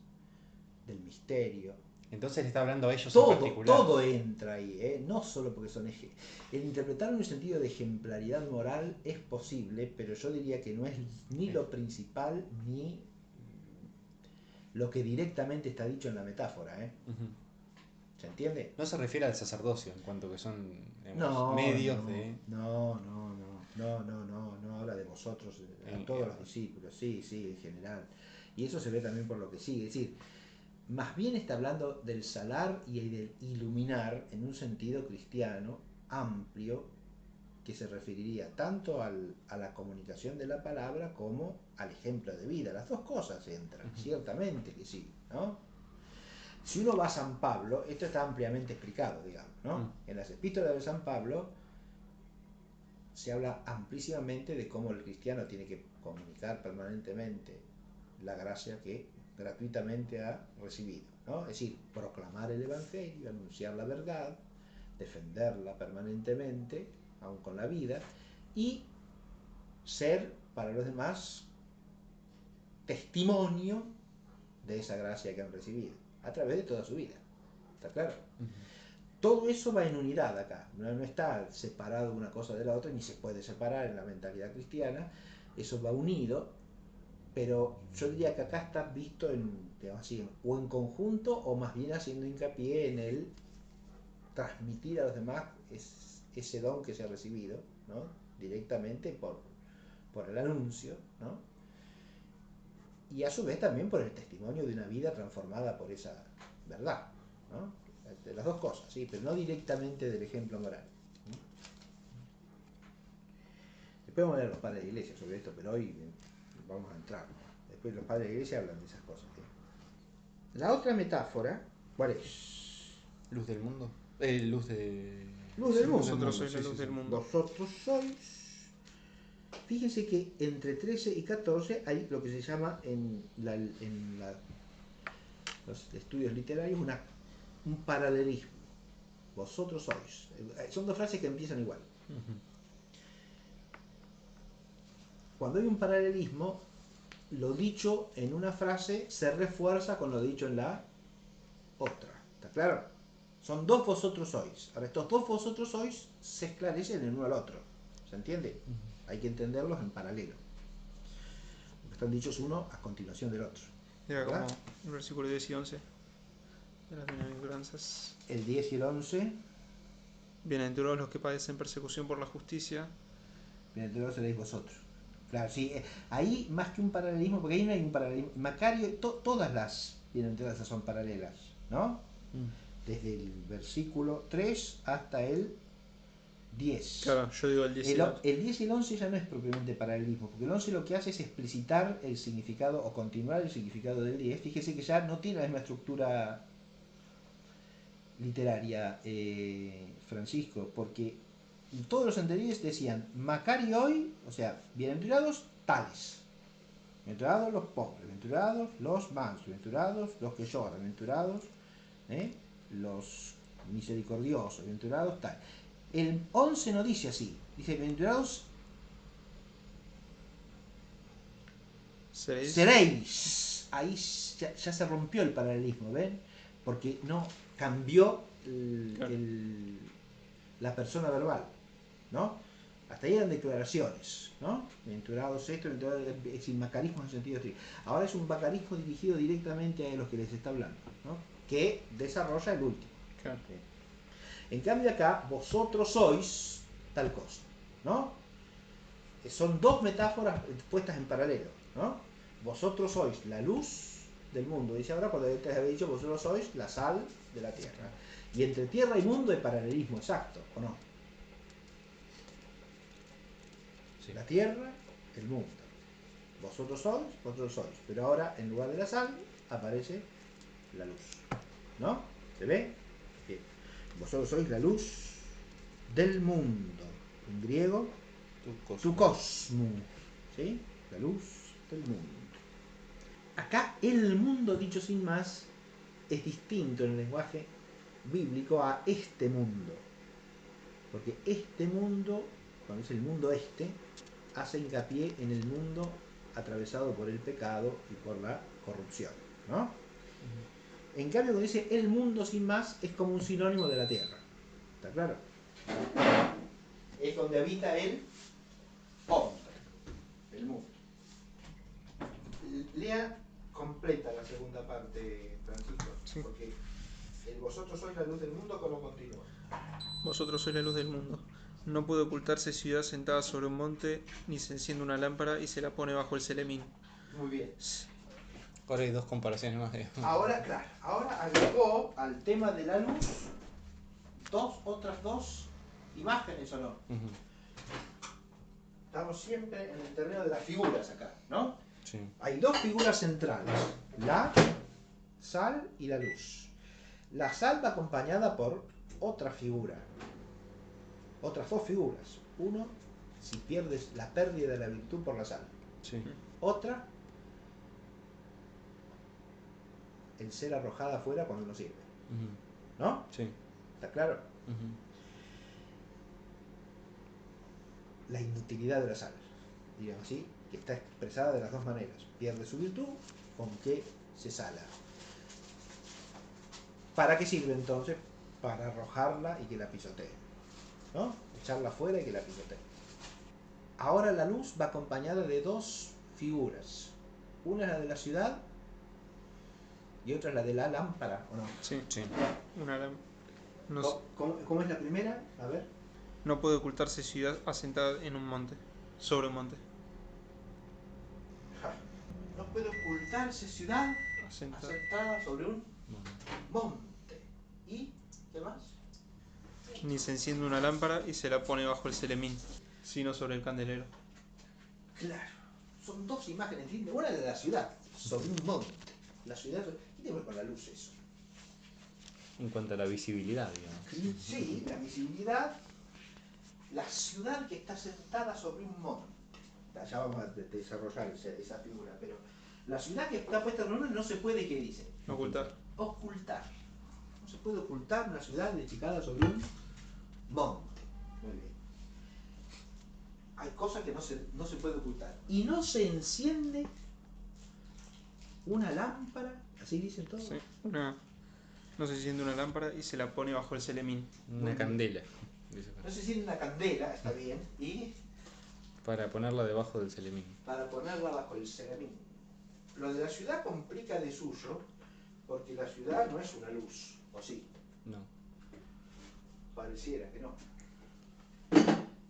del misterio.
Entonces le está hablando a ellos en particular.
Todo entra ahí, ¿eh? No solo porque son el interpretar en un sentido de ejemplaridad moral es posible, pero yo diría que no es ni lo principal ni lo que directamente está dicho en la metáfora, ¿eh? ¿Se entiende?
No se refiere al sacerdocio en cuanto que son, digamos, medios de...
No habla de vosotros, a todos los discípulos, sí, en general. Y eso se ve también por lo que sigue, es decir, más bien está hablando del salar y del iluminar en un sentido cristiano amplio, que se referiría tanto a la comunicación de la palabra como al ejemplo de vida. Las dos cosas entran, ciertamente que sí, ¿no? Si uno va a San Pablo, esto está ampliamente explicado, digamos, ¿no? En las epístolas de San Pablo se habla amplísimamente de cómo el cristiano tiene que comunicar permanentemente la gracia que gratuitamente ha recibido, ¿no? Es decir, proclamar el Evangelio, anunciar la verdad, defenderla permanentemente, aun con la vida, y ser para los demás testimonio de esa gracia que han recibido, a través de toda su vida. ¿Está claro? Todo eso va en unidad acá, no está separado una cosa de la otra, ni se puede separar en la mentalidad cristiana, eso va unido, pero yo diría que acá está visto digamos así, o en conjunto, o más bien haciendo hincapié en el transmitir a los demás ese don que se ha recibido, ¿no? Directamente por el anuncio, ¿no? Y a su vez también por el testimonio de una vida transformada por esa verdad, ¿no? De las dos cosas, sí, pero no directamente del ejemplo moral. Después vamos a leer los padres de la iglesia sobre esto, pero hoy vamos a entrar, ¿no? Después los padres de la iglesia hablan de esas cosas, ¿sí? La otra metáfora, ¿cuál es?
Luz del mundo. Luz de...
Luz del mundo.
Vosotros sois la luz del mundo.
Vosotros sois. Fíjense que entre 13 y 14 hay lo que se llama en los estudios literarios un paralelismo. Vosotros sois. Son dos frases que empiezan igual. Cuando hay un paralelismo, lo dicho en una frase se refuerza con lo dicho en la otra. ¿Está claro? Son dos vosotros sois. Ahora, estos dos vosotros sois se esclarecen el uno al otro. ¿Se entiende? Hay que entenderlos en paralelo. Porque están dichos uno a continuación del otro.
Era
¿Verdad?
como el versículo 10 y 11 de las bienaventuranzas.
El 10 y el 11.
Bienaventurados los que padecen persecución por la justicia.
Bienaventurados seréis vosotros. Claro, sí. Ahí más que un paralelismo, porque ahí no hay un paralelismo. Macario, todas las bienaventuranzas son paralelas, ¿no? Desde el versículo 3 hasta el 10.
Claro, yo digo el 10 y el 11.
El 10 y el 11 ya no es propiamente paralelismo, porque el 11 lo que hace es explicitar el significado o continuar el significado del 10. Fíjese que ya no tiene la misma estructura literaria, Francisco, porque todos los anteriores decían Macario hoy, o sea, bienaventurados tales, bienaventurados los pobres, bienaventurados los mansos, bienaventurados los que lloran, bienaventurados los misericordiosos, bienaventurados tal. El 11 no dice así, dice bienaventurados seréis. Ahí ya se rompió el paralelismo, ¿ven? Porque no cambió la persona verbal, ¿no? Hasta ahí eran declaraciones, ¿no? Bienaventurados esto, bienaventurados, es decir, macarismo en sentido estricto. Ahora es un macarismo dirigido directamente a los que les está hablando, ¿no? Que desarrolla el último.
Claro.
En cambio acá, vosotros sois tal cosa, ¿no? Son dos metáforas puestas en paralelo, ¿no? Vosotros sois la luz del mundo, dice ahora, cuando te había dicho vosotros sois la sal de la tierra. Y entre tierra y mundo hay paralelismo exacto, ¿o no?
Sí.
La tierra, el mundo. Vosotros sois. Pero ahora, en lugar de la sal, aparece la luz, ¿no? ¿Se ve? Bien. Vosotros sois la luz del mundo. En griego, tu cosmo. ¿Sí? La luz del mundo. Acá el mundo, dicho sin más, es distinto en el lenguaje bíblico a este mundo. Porque este mundo, cuando es el mundo este, hace hincapié en el mundo atravesado por el pecado y por la corrupción, ¿no? En cambio, cuando dice el mundo sin más, es como un sinónimo de la tierra. ¿Está claro? Es donde habita el hombre, el mundo. Lea completa la segunda parte, Francisco,
Sí.
porque el vosotros sois la luz del mundo, ¿cómo continúa?
Vosotros sois la luz del mundo. No puede ocultarse ciudad sentada sobre un monte, ni se enciende una lámpara y se la pone bajo el celemín.
Muy bien.
Ahora hay dos comparaciones más.
Ahora, claro, ahora agregó al tema de la luz otras dos imágenes, ¿o no? Estamos siempre en el terreno de las figuras acá, ¿no?
Sí.
Hay dos figuras centrales, la sal y la luz. La sal va acompañada por otra figura, otras dos figuras. Uno, si pierdes la pérdida de la virtud por la sal.
Sí.
Otra, el ser arrojada afuera cuando no sirve.
Ujú.
¿No?
Sí.
¿Está claro?
Ujú.
La inutilidad de la sal, digamos así, que está expresada de las dos maneras. Pierde su virtud con que se sala. ¿Para qué sirve entonces? Para arrojarla y que la pisotee, ¿no? Echarla afuera y que la pisotee. Ahora la luz va acompañada de dos figuras. Una es la de la ciudad y otra es la de la lámpara, ¿o no?
Sí,
Sí.
una lámpara. No,
¿Cómo es la primera? A ver.
no puede ocultarse ciudad asentada en un monte, sobre un monte.
No puede ocultarse ciudad
Asentada.
asentada sobre un
Bueno.
monte. ¿Y qué más?
Ni se enciende una lámpara y se la pone bajo el celemín, sino sobre el candelero.
Claro, son dos imágenes distintas. Una de la ciudad, sobre un monte. La ciudad, ¿qué tiene que ver con la luz eso?
En cuanto a la visibilidad, digamos.
Sí, la visibilidad, la ciudad que está sentada sobre un monte. Ya vamos a desarrollar esa figura, pero la ciudad que está puesta en un monte no se puede, ¿qué dice?
Ocultar.
Ocultar. No se puede ocultar una ciudad edificada sobre un monte. Muy bien. Hay cosas que no se puede ocultar. Y no se enciende una lámpara, así dicen todos.
Sí, no se enciende una lámpara y se la pone bajo el celemín.
Una candela. Dice acá.
No se enciende una candela, está bien, y
Para ponerla debajo del celemín.
para ponerla bajo el ceramín. Lo de la ciudad complica de suyo, porque la ciudad no es una luz, ¿o sí?
No.
Pareciera que no.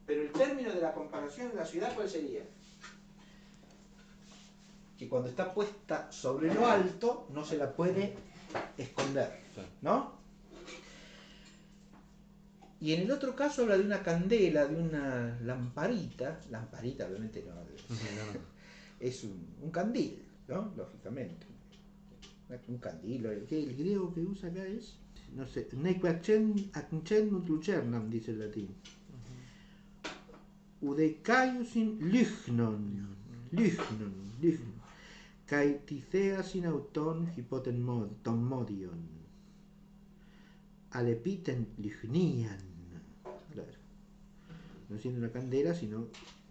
Pero el término de la comparación de la ciudad, ¿cuál sería? Que cuando está puesta sobre lo alto, no se la puede esconder,
Claro.
¿no? Y en el otro caso habla de una candela, de una lamparita obviamente no,
No.
es un candil, ¿no? Lógicamente. Un candil, el griego que usa acá es, no sé, nec accendum lucernam, dice el latín. Udecaius in lychnon, kai ticeas in auton hypoten modion, alepiten lichnian. Claro. No siendo una candela, sino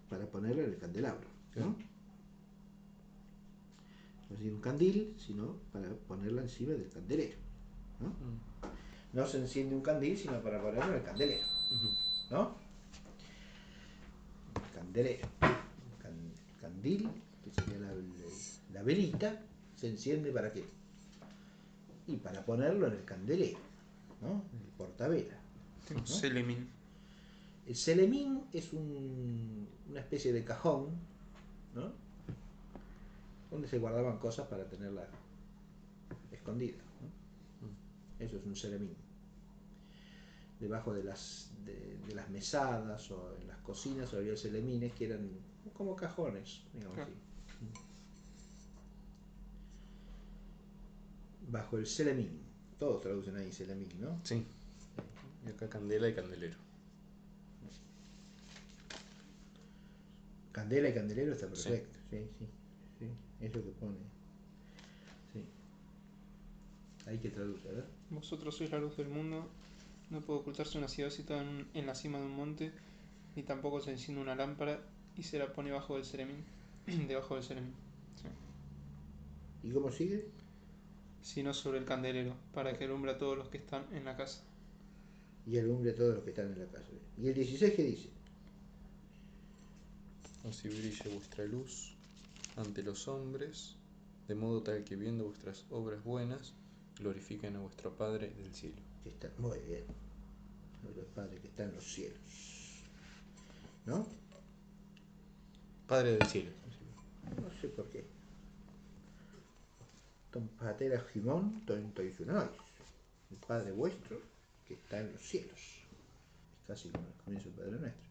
para ponerla en el candelabro, ¿no? No siendo un candil, sino para ponerla encima del candelero, ¿no? No se enciende un candil, sino para ponerlo en el candelero, ¿no? Candelero. Candil, que sería la velita, se enciende ¿para qué? Y para ponerlo en el candelero, ¿no? En el portavela.
¿No? Celemín.
El celemín es una especie de cajón, ¿no? Donde se guardaban cosas para tenerlas escondidas, ¿no? Eso es un celemín. Debajo de las mesadas o en las cocinas había celemines que eran como cajones, digamos
Claro.
así. Bajo el celemín. Todos traducen ahí celemín, ¿no?
Sí. Y acá candela y candelero.
Candela y candelero está perfecto. Sí. Es lo que pone. Sí. Ahí que traduce, ¿verdad?
Vosotros sois la luz del mundo. No puede ocultarse una ciudad situada en la cima de un monte, ni tampoco se enciende una lámpara y se la pone bajo del celemín, debajo del celemín,
¿Y cómo sigue?
sino sobre el candelero, para que alumbre a todos los que están en la casa.
Y alumbre a todos los que están en la casa. ¿Y el 16 qué dice?
Así brille vuestra luz ante los hombres, de modo tal que viendo vuestras obras buenas, glorifiquen a vuestro Padre del cielo.
Que está muy bien. Nuestro Padre que está en los cielos. ¿No?
Padre del cielo.
No sé por qué. Ton patera Gimón, ton toisunois. El Padre vuestro que está en los cielos. Es casi como el comienzo del Padre Nuestro.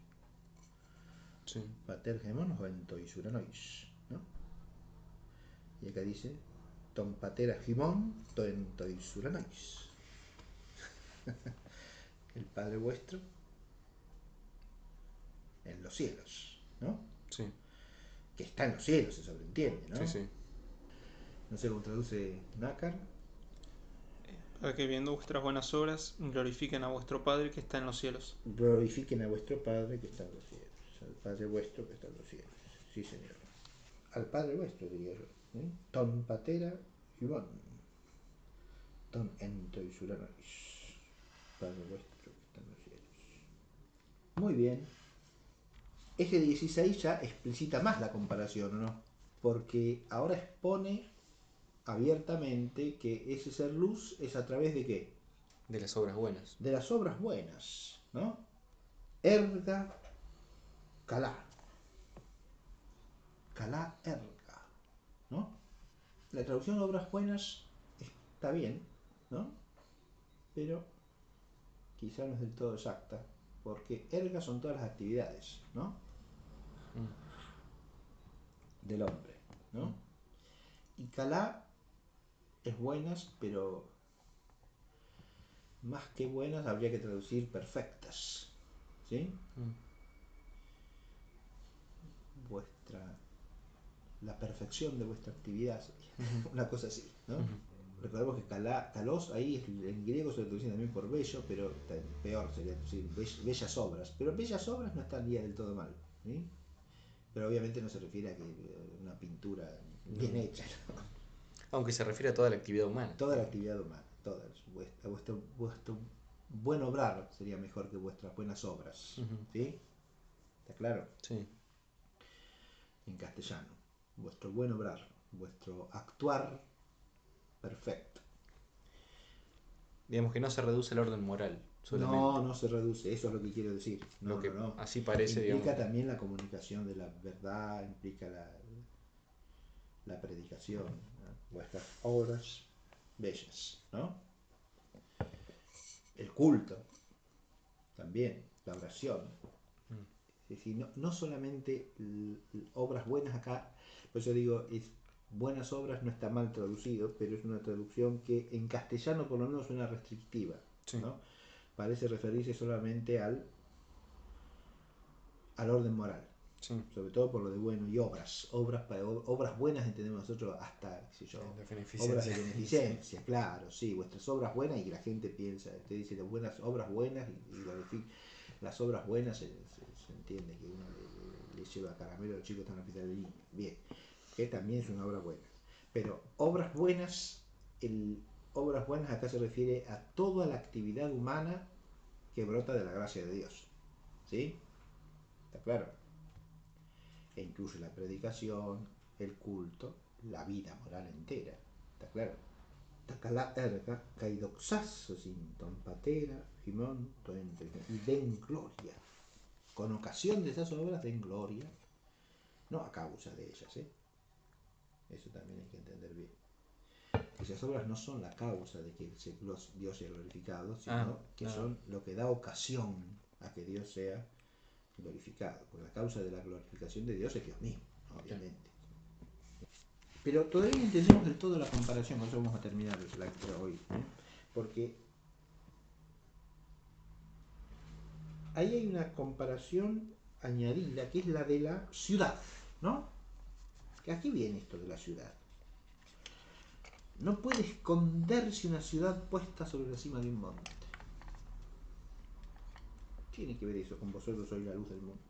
Sí.
Pater gemon oentois uranois, ¿no? Y acá dice, ton patera gimón toentois uranois. El Padre vuestro en los cielos, ¿no?
Sí.
Que está en los cielos, se sobreentiende, ¿no?
Sí, sí.
No sé cómo traduce Nácar.
Para que viendo vuestras buenas obras glorifiquen a vuestro Padre que está en los cielos.
Glorifiquen a vuestro Padre que está en los cielos. Al Padre vuestro que está en los cielos. Sí, señor. Al Padre vuestro, diría yo. ¿Eh? Ton patera Ivón. Ton entois uranois. Padre vuestro que está en los cielos. Muy bien. Ese 16 ya explicita más la comparación, ¿o no? Porque ahora expone abiertamente que ese ser luz es a través de ¿qué?
De las obras buenas.
De las obras buenas, ¿no? Erga calá. Calá erga, ¿no? La traducción de obras buenas está bien, ¿no? Pero quizá no es del todo exacta, porque erga son todas las actividades, ¿no? Del hombre, ¿no? Y calá es buenas, pero más que buenas habría que traducir perfectas, ¿sí? La perfección de vuestra actividad sería una cosa así, ¿no? Recordemos que kalos ahí en griego se traduce también por bello, pero peor sería decir bellas obras, pero bellas obras no estaría del todo mal, ¿sí? Pero obviamente no se refiere a que una pintura bien hecha, ¿no?
Aunque se refiere a toda la actividad humana.
Toda la actividad humana, toda vuestro buen obrar sería mejor que vuestras buenas obras, ¿sí? ¿Está claro?
Sí.
En castellano, vuestro buen obrar, vuestro actuar perfecto.
Digamos que no se reduce al orden moral solamente.
No se reduce, eso es lo que quiero decir. No,
Lo que
no.
así parece,
implica
digamos.
también la comunicación de la verdad, implica la predicación, ¿no? Vuestras obras bellas, ¿no? El culto, también, la oración. Es decir, no solamente obras buenas acá, por eso digo, buenas obras no está mal traducido, pero es una traducción que en castellano por lo menos suena restrictiva,
Sí.
¿no? Parece referirse solamente al orden moral,
Sí.
sobre todo por lo de bueno y obras buenas entendemos nosotros hasta, qué sé yo, obras de beneficencia, sí. Claro, sí, vuestras obras buenas y que la gente piensa, usted dice las buenas obras buenas y las obras buenas se entiende que uno le lleva caramelo a los chicos que están en el hospital de niños, bien, que también es una obra buena, pero obras buenas acá se refiere a toda la actividad humana que brota de la gracia de Dios, ¿sí? ¿Está claro? E incluye la predicación, el culto, la vida moral entera. ¿Está claro? Takala erga, kaidoxaso sinton patera, Jimón, y den gloria. Con ocasión de esas obras den gloria, no a causa de ellas, ¿eh? Eso también hay que entender bien. Que esas obras no son la causa de que Dios sea glorificado, sino que son lo que da ocasión a que Dios sea glorificado, porque la causa de la glorificación de Dios es Dios mismo, obviamente. Pero todavía no entendemos del todo la comparación, por eso vamos a terminar la lectura hoy, ¿eh? Porque ahí hay una comparación añadida que es la de la ciudad, ¿no? Que aquí viene esto de la ciudad. No puede esconderse una ciudad puesta sobre la cima de un monte. Tiene que ver eso con vosotros sois la luz del mundo.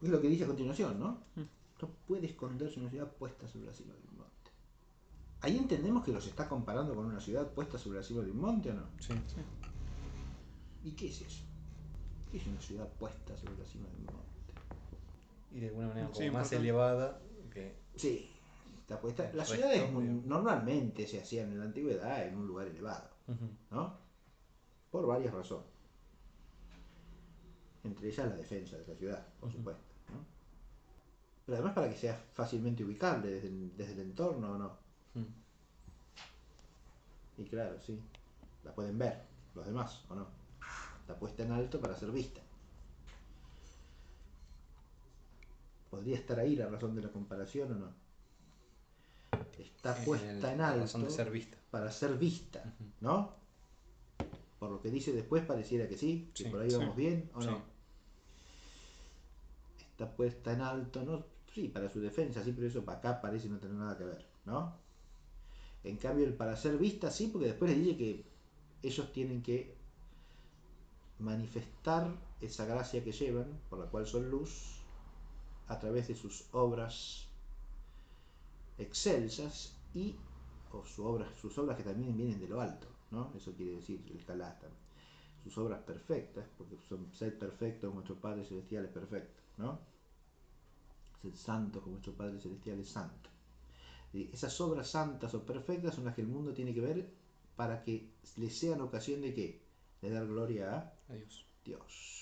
Es lo que dice a continuación, ¿no? No puede esconderse una ciudad puesta sobre la cima de un monte. Ahí entendemos que los está comparando con una ciudad puesta sobre la cima de un monte, ¿o no?
Sí.
¿Y qué es eso? ¿Qué es una ciudad puesta sobre la cima de un monte?
Y de alguna manera como
Sí,
más
importante.
elevada que...
Sí, está puesta. Las
Resto,
ciudades normalmente se hacían en la antigüedad en un lugar elevado, ¿no? Por varias razones. Entre ellas la defensa de la ciudad, por supuesto, ¿no? Pero además para que sea fácilmente ubicable desde el entorno, ¿o no? Y claro, sí, la pueden ver los demás, ¿o no? Está puesta en alto para ser vista. ¿Podría estar ahí la razón de la comparación o no? Está puesta en
La
alto
razón de ser vista.
para ser vista, ¿no? Por lo que dice después pareciera que sí, que
Sí,
por ahí vamos bien o
sí.
no. Está puesta en alto, ¿no? Sí, para su defensa, sí, pero eso para acá parece no tener nada que ver, ¿no? En cambio, el para ser vista, sí, porque después le dice que ellos tienen que manifestar esa gracia que llevan, por la cual son luz, a través de sus obras excelsas y sus obras que también vienen de lo alto, ¿no? Eso quiere decir el Calás también. Sus obras perfectas, porque son ser perfecto, nuestro Padre Celestial es perfecto, ¿no? Ser santo como nuestro Padre Celestial es santo. Y esas obras santas o perfectas son las que el mundo tiene que ver para que le sean ocasión de ¿qué? De dar gloria a Dios.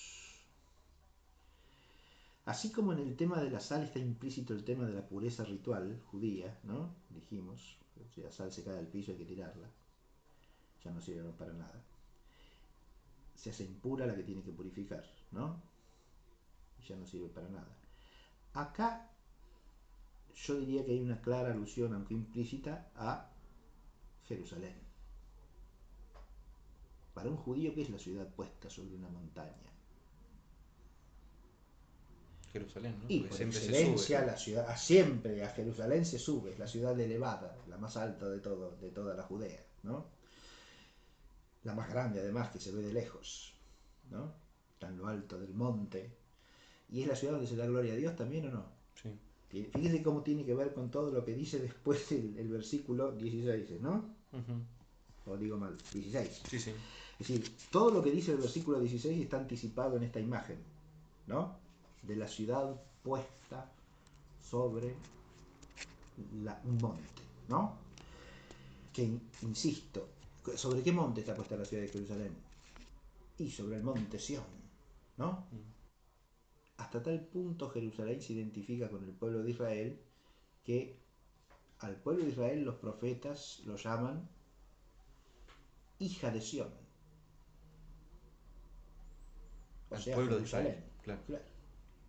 Así como en el tema de la sal está implícito el tema de la pureza ritual judía, ¿no? Dijimos, si la sal se cae al piso hay que tirarla, ya no sirve para nada. Se hace impura la que tiene que purificar, ¿no? Ya no sirve para nada. Acá yo diría que hay una clara alusión, aunque implícita, a Jerusalén. Para un judío, ¿qué es la ciudad puesta sobre una montaña?
Jerusalén, ¿no?
Y
porque
por
siempre
excelencia
se sube.
la ciudad, siempre a Jerusalén se sube, es la ciudad elevada, la más alta de toda la Judea, ¿no? La más grande además, que se ve de lejos, ¿no? Está en lo alto del monte. ¿Y es la ciudad donde se da gloria a Dios también o no?
Sí.
Fíjese cómo tiene que ver con todo lo que dice después el versículo 16, ¿no? O digo mal, 16.
Sí, sí.
Es decir, todo lo que dice el versículo 16 está anticipado en esta imagen, ¿no? De la ciudad puesta sobre un monte, ¿no? Que, insisto, ¿sobre qué monte está puesta la ciudad de Jerusalén? Y sobre el monte Sión, ¿no? Hasta tal punto Jerusalén se identifica con el pueblo de Israel que al pueblo de Israel los profetas lo llaman hija de Sión. O sea,
Pueblo
Jerusalén.
de Israel, claro.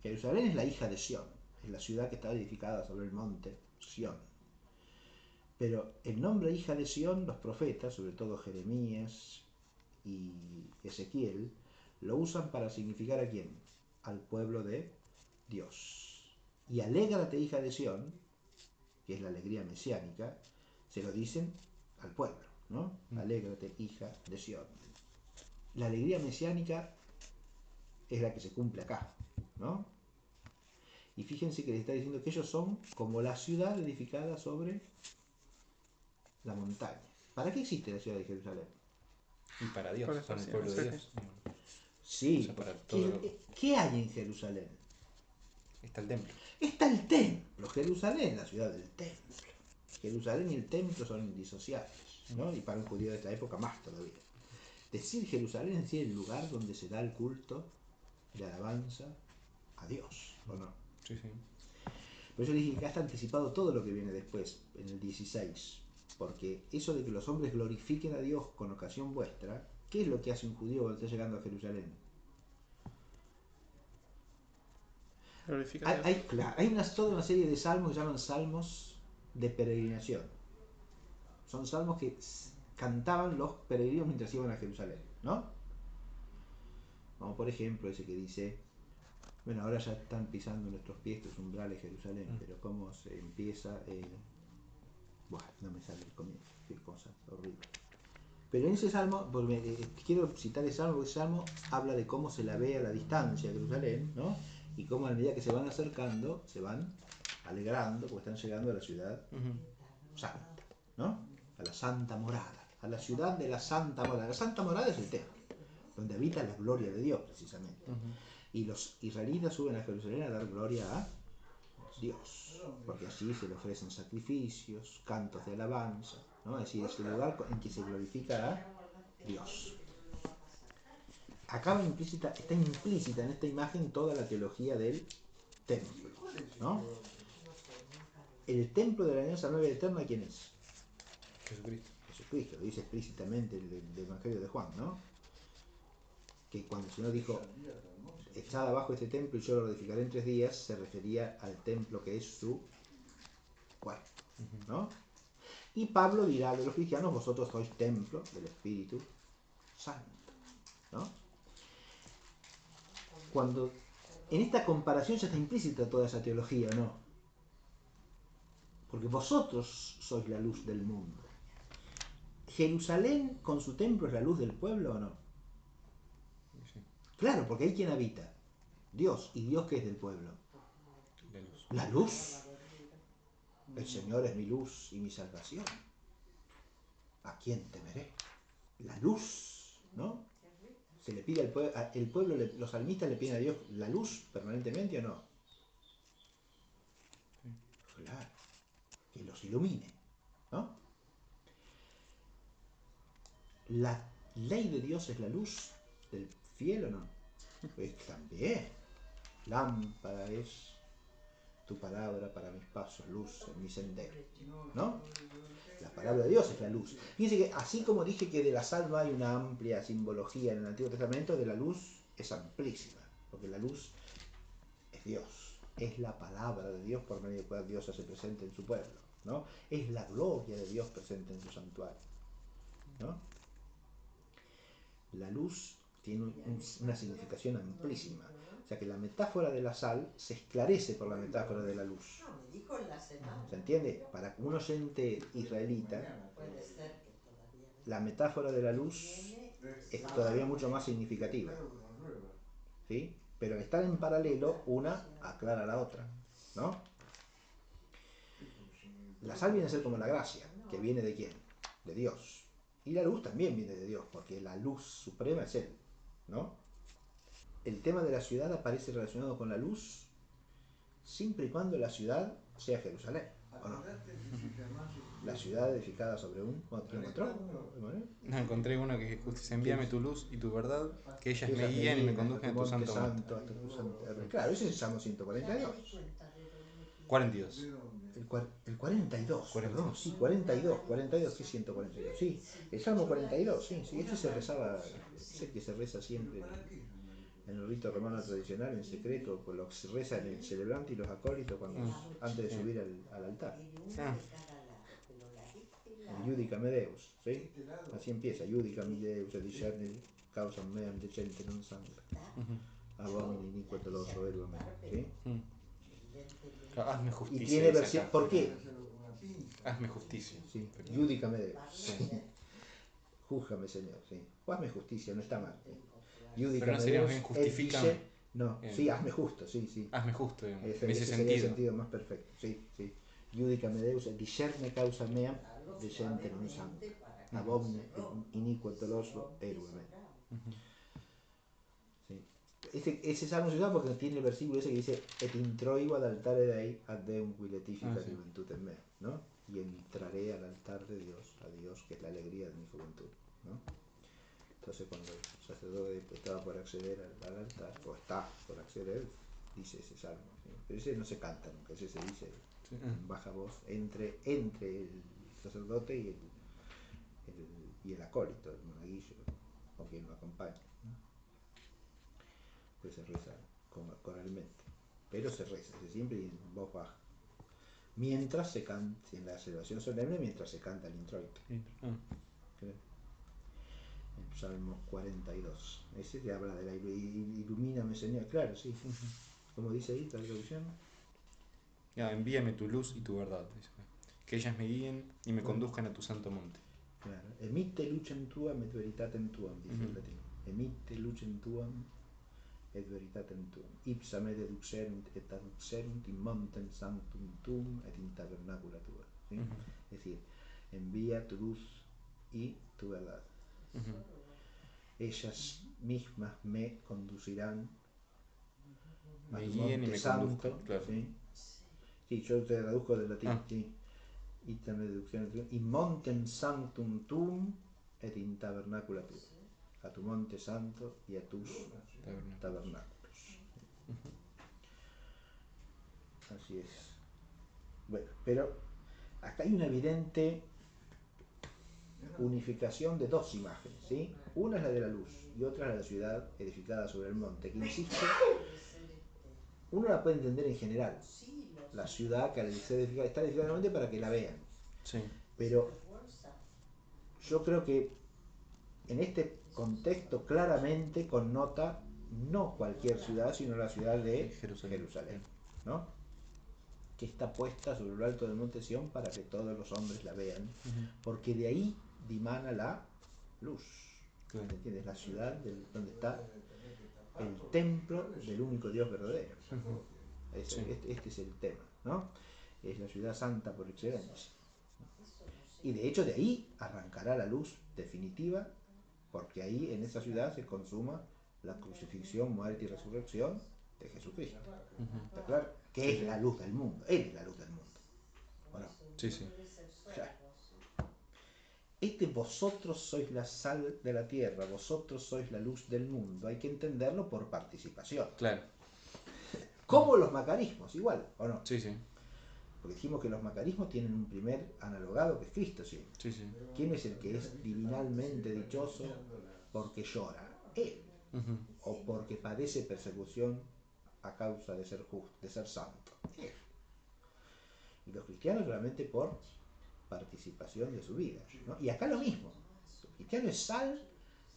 Jerusalén es la hija de Sión, es la ciudad que está edificada sobre el monte Sión. Pero el nombre hija de Sión, los profetas, sobre todo Jeremías y Ezequiel, lo usan para significar ¿a quién? Al pueblo de Dios. Y alégrate, hija de Sión, que es la alegría mesiánica, se lo dicen al pueblo, ¿no? Alégrate, hija de Sión. La alegría mesiánica es la que se cumple acá, ¿no? Y fíjense que les está diciendo que ellos son como la ciudad edificada sobre la montaña. ¿Para qué existe la ciudad de Jerusalén?
Y para Dios,
Para
para el
estar
pueblo de
siempre
Dios.
Sí,
O sea, para todo
¿qué hay en Jerusalén?
Está el templo.
Está el templo. Jerusalén, la ciudad del templo. Jerusalén y el templo son indisociables, ¿no? Y para un judío de esta época más todavía. Decir Jerusalén es decir el lugar donde se da el culto de alabanza a Dios, ¿o no?
Sí, sí.
Por eso dije que acá está anticipado todo lo que viene después, en el 16. Porque eso de que los hombres glorifiquen a Dios con ocasión vuestra, ¿qué es lo que hace un judío cuando está llegando a Jerusalén? Hay toda una serie de salmos que se llaman salmos de peregrinación. Son salmos que cantaban los peregrinos mientras iban a Jerusalén, ¿no? Como por ejemplo ese que dice, bueno, ahora ya están pisando nuestros pies estos umbrales de Jerusalén, pero cómo se empieza, bueno, no me sale el comienzo, qué cosa horrible. Pero en ese salmo, quiero citar ese salmo, porque ese salmo habla de cómo se la ve a la distancia Jerusalén, ¿no? Y cómo a medida que se van acercando, se van alegrando, porque están llegando a la ciudad santa, ¿no? A la santa morada, a la ciudad de la santa morada. La santa morada es el templo, donde habita la gloria de Dios, precisamente. Y los israelitas suben a Jerusalén a dar gloria a Dios, porque allí se le ofrecen sacrificios, cantos de alabanza, ¿no? Es decir, es el lugar en que se glorifica a Dios. Acá está implícita en esta imagen toda la teología del templo, ¿no? El templo de la alianza nueva y eterna, ¿quién es?
Jesucristo.
Jesucristo, lo dice explícitamente el Evangelio de Juan, ¿no? Que cuando el Señor dijo, echad abajo este templo y yo lo edificaré en 3 días, se refería al templo que es su cuerpo, ¿no? Y Pablo dirá de los cristianos, vosotros sois templo del Espíritu Santo, ¿no? Cuando en esta comparación ya está implícita toda esa teología, ¿no? Porque vosotros sois la luz del mundo. ¿Jerusalén con su templo es la luz del pueblo o no?
Sí.
Claro, porque hay quien habita. Dios. ¿Y Dios qué es del pueblo?
La luz.
La luz. El Señor es mi luz y mi salvación. ¿A quién temeré? La luz, ¿no? Se le pide al pueblo, los salmistas le piden a Dios la luz permanentemente o no. Claro, que los ilumine, ¿no? ¿La ley de Dios es la luz del fiel o no? Pues también. Lámpara es tu palabra para mis pasos, luz en mi sendero, ¿no? La palabra de Dios es la luz. Fíjense que así como dije que de la sal no hay una amplia simbología en el Antiguo Testamento, de la luz es amplísima, porque la luz es Dios, es la palabra de Dios por medio de la cual Dios se hace presente en su pueblo, ¿no? Es la gloria de Dios presente en su santuario, ¿no? La luz tiene una significación amplísima. O sea que la metáfora de la sal se esclarece por la metáfora de la luz. ¿Se entiende? Para un oyente israelita, la metáfora de la luz es todavía mucho más significativa, ¿sí? Pero al estar en paralelo, una aclara a la otra, ¿no? La sal viene a ser como la gracia, que viene de ¿quién? De Dios. Y la luz también viene de Dios, porque la luz suprema es Él, ¿no? El tema de la ciudad aparece relacionado con la luz siempre y cuando la ciudad sea Jerusalén, ¿o no? La ciudad edificada sobre un... ¿Lo encontró?
No, encontré uno que justicia, envíame tu luz y tu verdad, que ellas me guían y me condujen a tu santo monte.
Claro, ese es el Salmo 142.
42.
El 42,
42.
perdón, sí, 42, sí, 142, sí, el Salmo 42, sí, este se rezaba, es el que se reza siempre en el rito romano tradicional, en secreto, pues lo se reza en el celebrante y los acólitos antes de subir al altar. El Iudicame Deus, ¿sí? Así empieza, Iudicame Deus, et discernere causam meam decente non sanguine, abomini iniquo doloso ergo me, ¿sí?
Hazme
Y
justicia.
tiene versión, ¿por qué?
Hazme justicia.
Sí, Iudicame Deus, sí. Júzgame, Señor, sí. O hazme justicia, no está mal. ¿Sí?
Pero no sería bien justifícame.
No, sí, hazme justo, sí, sí.
Hazme justo, digamos. En ese
Ese sería el
sentido.
sentido más perfecto, sí, sí. Iudicame Deus, et discerne causa meam, decente non sangue. Abomne, iniquo doloso, ergo me. Sí. Ese salmo se usa porque tiene el versículo ese que dice et introigo ad altare Dei ad Deum qui letifica juventud en me, ¿no? Y entraré al altar de Dios, a Dios que es la alegría de mi juventud, ¿no? Entonces cuando el sacerdote estaba por acceder al altar, o está por acceder, dice ese salmo, ¿sí? Pero ese no se canta nunca, ese se dice en baja voz entre el sacerdote y el acólito, el monaguillo, o quien lo acompaña, ¿no? Pues se reza coralmente, pero se reza siempre en voz baja, mientras se canta, en la celebración solemne, mientras se canta el introito. ¿Okay? El Salmo 42, ese te habla de la ilumíname, Señor, claro, sí. ¿Cómo dice ahí la traducción?
Envíame tu luz y tu verdad, dice. Que ellas me guíen y me conduzcan a tu santo monte.
Claro. Emitte lucem tuam et veritatem tuam, dice el latín. Emitte lucem tuam et veritatem tuam. Ipsa me deduxerunt et aduxerunt in montem sanctum tuum et in tabernacula tua. ¿Sí? Es decir, envía tu luz y tu verdad. Ellas mismas me conducirán a tu monte santo.
Claro.
¿Sí? Sí, yo te traduzco del latín. Sí. In montem sanctum tuum et in tabernacula tua. A tu monte santo y a tus tabernáculos. Así es. Bueno, pero acá hay una evidente unificación de dos imágenes, ¿sí? Una es la de la luz y otra es la de la ciudad edificada sobre el monte, que insiste, uno la puede entender en general, la ciudad que está edificada sobre el monte para que la vean,
Sí.
pero yo creo que en este contexto claramente connota no cualquier ciudad, sino la ciudad de Jerusalén, ¿no? Que está puesta sobre lo alto del monte Sión para que todos los hombres la vean, porque de ahí dimana la luz.
Claro.
¿Entiendes? La ciudad donde está el templo del único Dios verdadero.
Sí.
Este es el tema, ¿no? Es la ciudad santa por excelencia. Y de hecho de ahí arrancará la luz definitiva, porque ahí en esa ciudad se consuma la crucifixión, muerte y resurrección de Jesucristo. ¿Está claro? Que es la luz del mundo. Él es la luz del mundo. ¿O no?
Sí, sí.
Claro. Vosotros sois la sal de la tierra, vosotros sois la luz del mundo. Hay que entenderlo por participación.
Claro.
Como los macarismos, igual, ¿o no?
Sí, sí.
Porque dijimos que los macarismos tienen un primer analogado que es Cristo, ¿sí?
Sí, sí.
¿Quién es el que es divinalmente dichoso porque llora? Él. O porque padece persecución a causa de ser justo, de ser santo. Él. Y los cristianos solamente por participación de su vida, ¿no? Y acá lo mismo. El cristiano es sal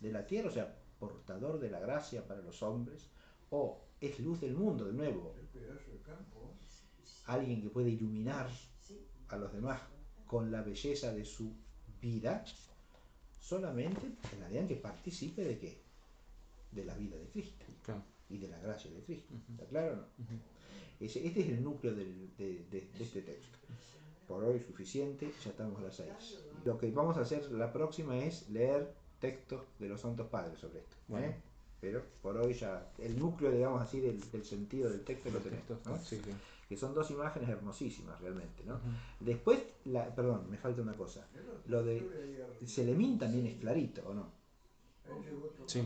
de la tierra, o sea, portador de la gracia para los hombres, o es luz del mundo, de nuevo. Alguien que puede iluminar a los demás con la belleza de su vida, solamente en la medida en que participe de qué? De la vida de Cristo.
Claro.
Y de la gracia de Cristo. ¿Está claro o no? Este es el núcleo de este texto. Por hoy suficiente, ya estamos a las 6. Lo que vamos a hacer la próxima es leer textos de los Santos Padres sobre esto.
Bueno.
Pero por hoy ya, el núcleo, digamos así, del sentido del texto lo tenemos, ¿no?
Sí, sí.
Que son dos imágenes hermosísimas realmente, ¿no? Después, perdón, me falta una cosa. Lo de Selemín también es clarito, ¿o no?
Sí.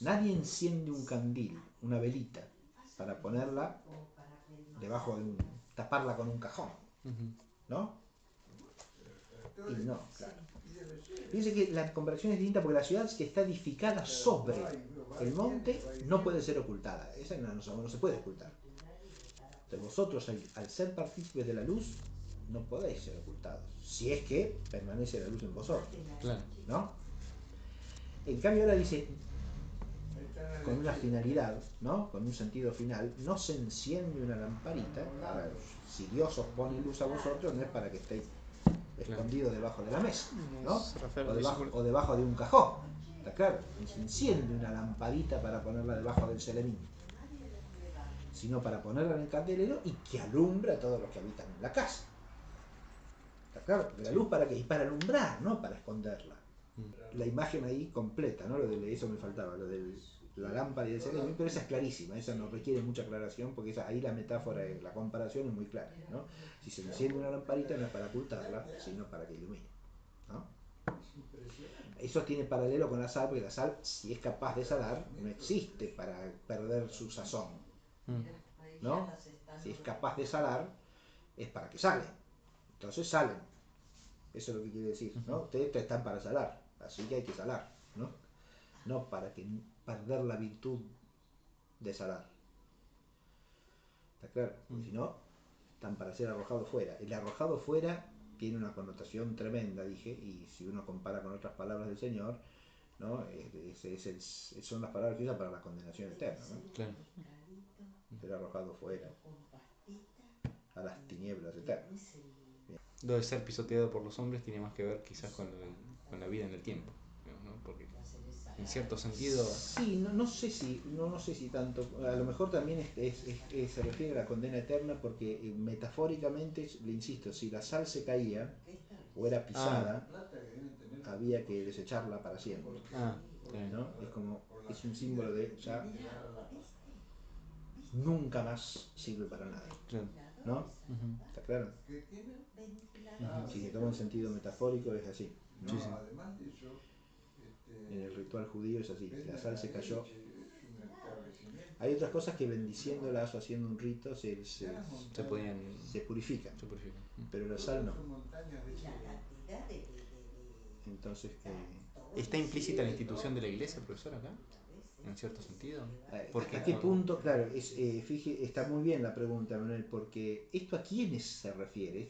Nadie enciende un candil, una velita, para ponerla debajo de taparla con un cajón, ¿no? Y no, claro. Fíjense que la comparación es distinta porque la ciudad que está edificada sobre el monte no puede ser ocultada. Esa no se puede ocultar. Entonces vosotros, al ser partícipes de la luz, no podéis ser ocultados. Si es que permanece la luz en vosotros.
Claro.
¿No? En cambio ahora dice, con una finalidad, ¿no? Con un sentido final, no se enciende una lamparita. Ahora, si Dios os pone luz a vosotros, no es para que estéis escondidos debajo de la mesa, ¿no? O debajo de un cajón. ¿Está claro? No se enciende una lamparita para ponerla debajo del selemín, sino para ponerla en el candelero y que alumbra a todos los que habitan en la casa. ¿Está claro? Porque la luz para qué? Y para alumbrar, no para esconderla. La imagen ahí completa, ¿no? Eso me faltaba, lo de la lámpara y el selemín, pero esa es clarísima, esa no requiere mucha aclaración porque ahí la metáfora, la comparación es muy clara, ¿no? Si se enciende una lamparita no es para ocultarla, sino para que ilumine, ¿no? Eso tiene paralelo con la sal, porque la sal, si es capaz de salar, no existe para perder su sazón, ¿no? Si es capaz de salar, es para que salen. Entonces salen. Eso es lo que quiere decir, ¿no? Ustedes están para salar, así que hay que salar, ¿no? No para perder la virtud de salar. ¿Está claro? Porque si no, están para ser arrojados fuera. El arrojado fuera tiene una connotación tremenda, dije, y si uno compara con otras palabras del Señor, ¿no? Son las palabras que usa para la condenación eterna, ¿no?
Claro.
Ser arrojado fuera a las tinieblas eternas.
Lo de ser pisoteado por los hombres tiene más que ver quizás con la vida en el tiempo, ¿no? Porque en cierto sentido...
Sí, no sé si tanto, a lo mejor también se refiere a la condena eterna porque metafóricamente, le insisto, si la sal se caía o era pisada, había que desecharla para siempre, ¿no? Es un símbolo de ya nunca más sirve para nada, ¿no? ¿Está claro? Si se toma un sentido metafórico es así, ¿no?
Sí, sí.
En el ritual judío es así, si la sal se cayó. Hay otras cosas que bendiciéndolas o haciendo un rito se purifican, pero la sal no. Entonces,
¿Está implícita la institución de la iglesia, profesor, acá? En cierto sentido. Porque
¿a qué punto? Claro, está muy bien la pregunta, Manuel, porque ¿esto a quiénes se refiere?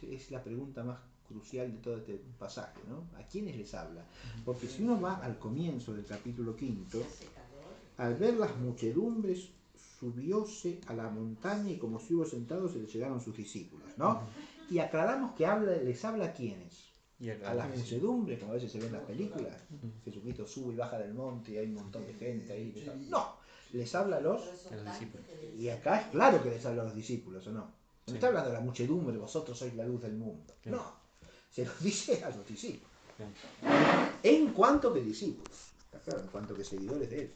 Es la pregunta más crucial de todo este pasaje, ¿no? ¿A quiénes les habla? Porque si uno va al comienzo del capítulo 5, al ver las muchedumbres, subióse a la montaña y como estuvo sentado se le llegaron sus discípulos, ¿no? Y aclaramos que les habla a quiénes. A las muchedumbres, como a veces se ven en las películas. Jesucristo sube y baja del monte y hay un montón de gente ahí. No, les habla a los
discípulos.
Y acá es claro que les habla a los discípulos, ¿o no? No está hablando de la muchedumbre, vosotros sois la luz del mundo. No, se los dice a los discípulos. En cuanto que discípulos. Está claro, en cuanto que seguidores de él.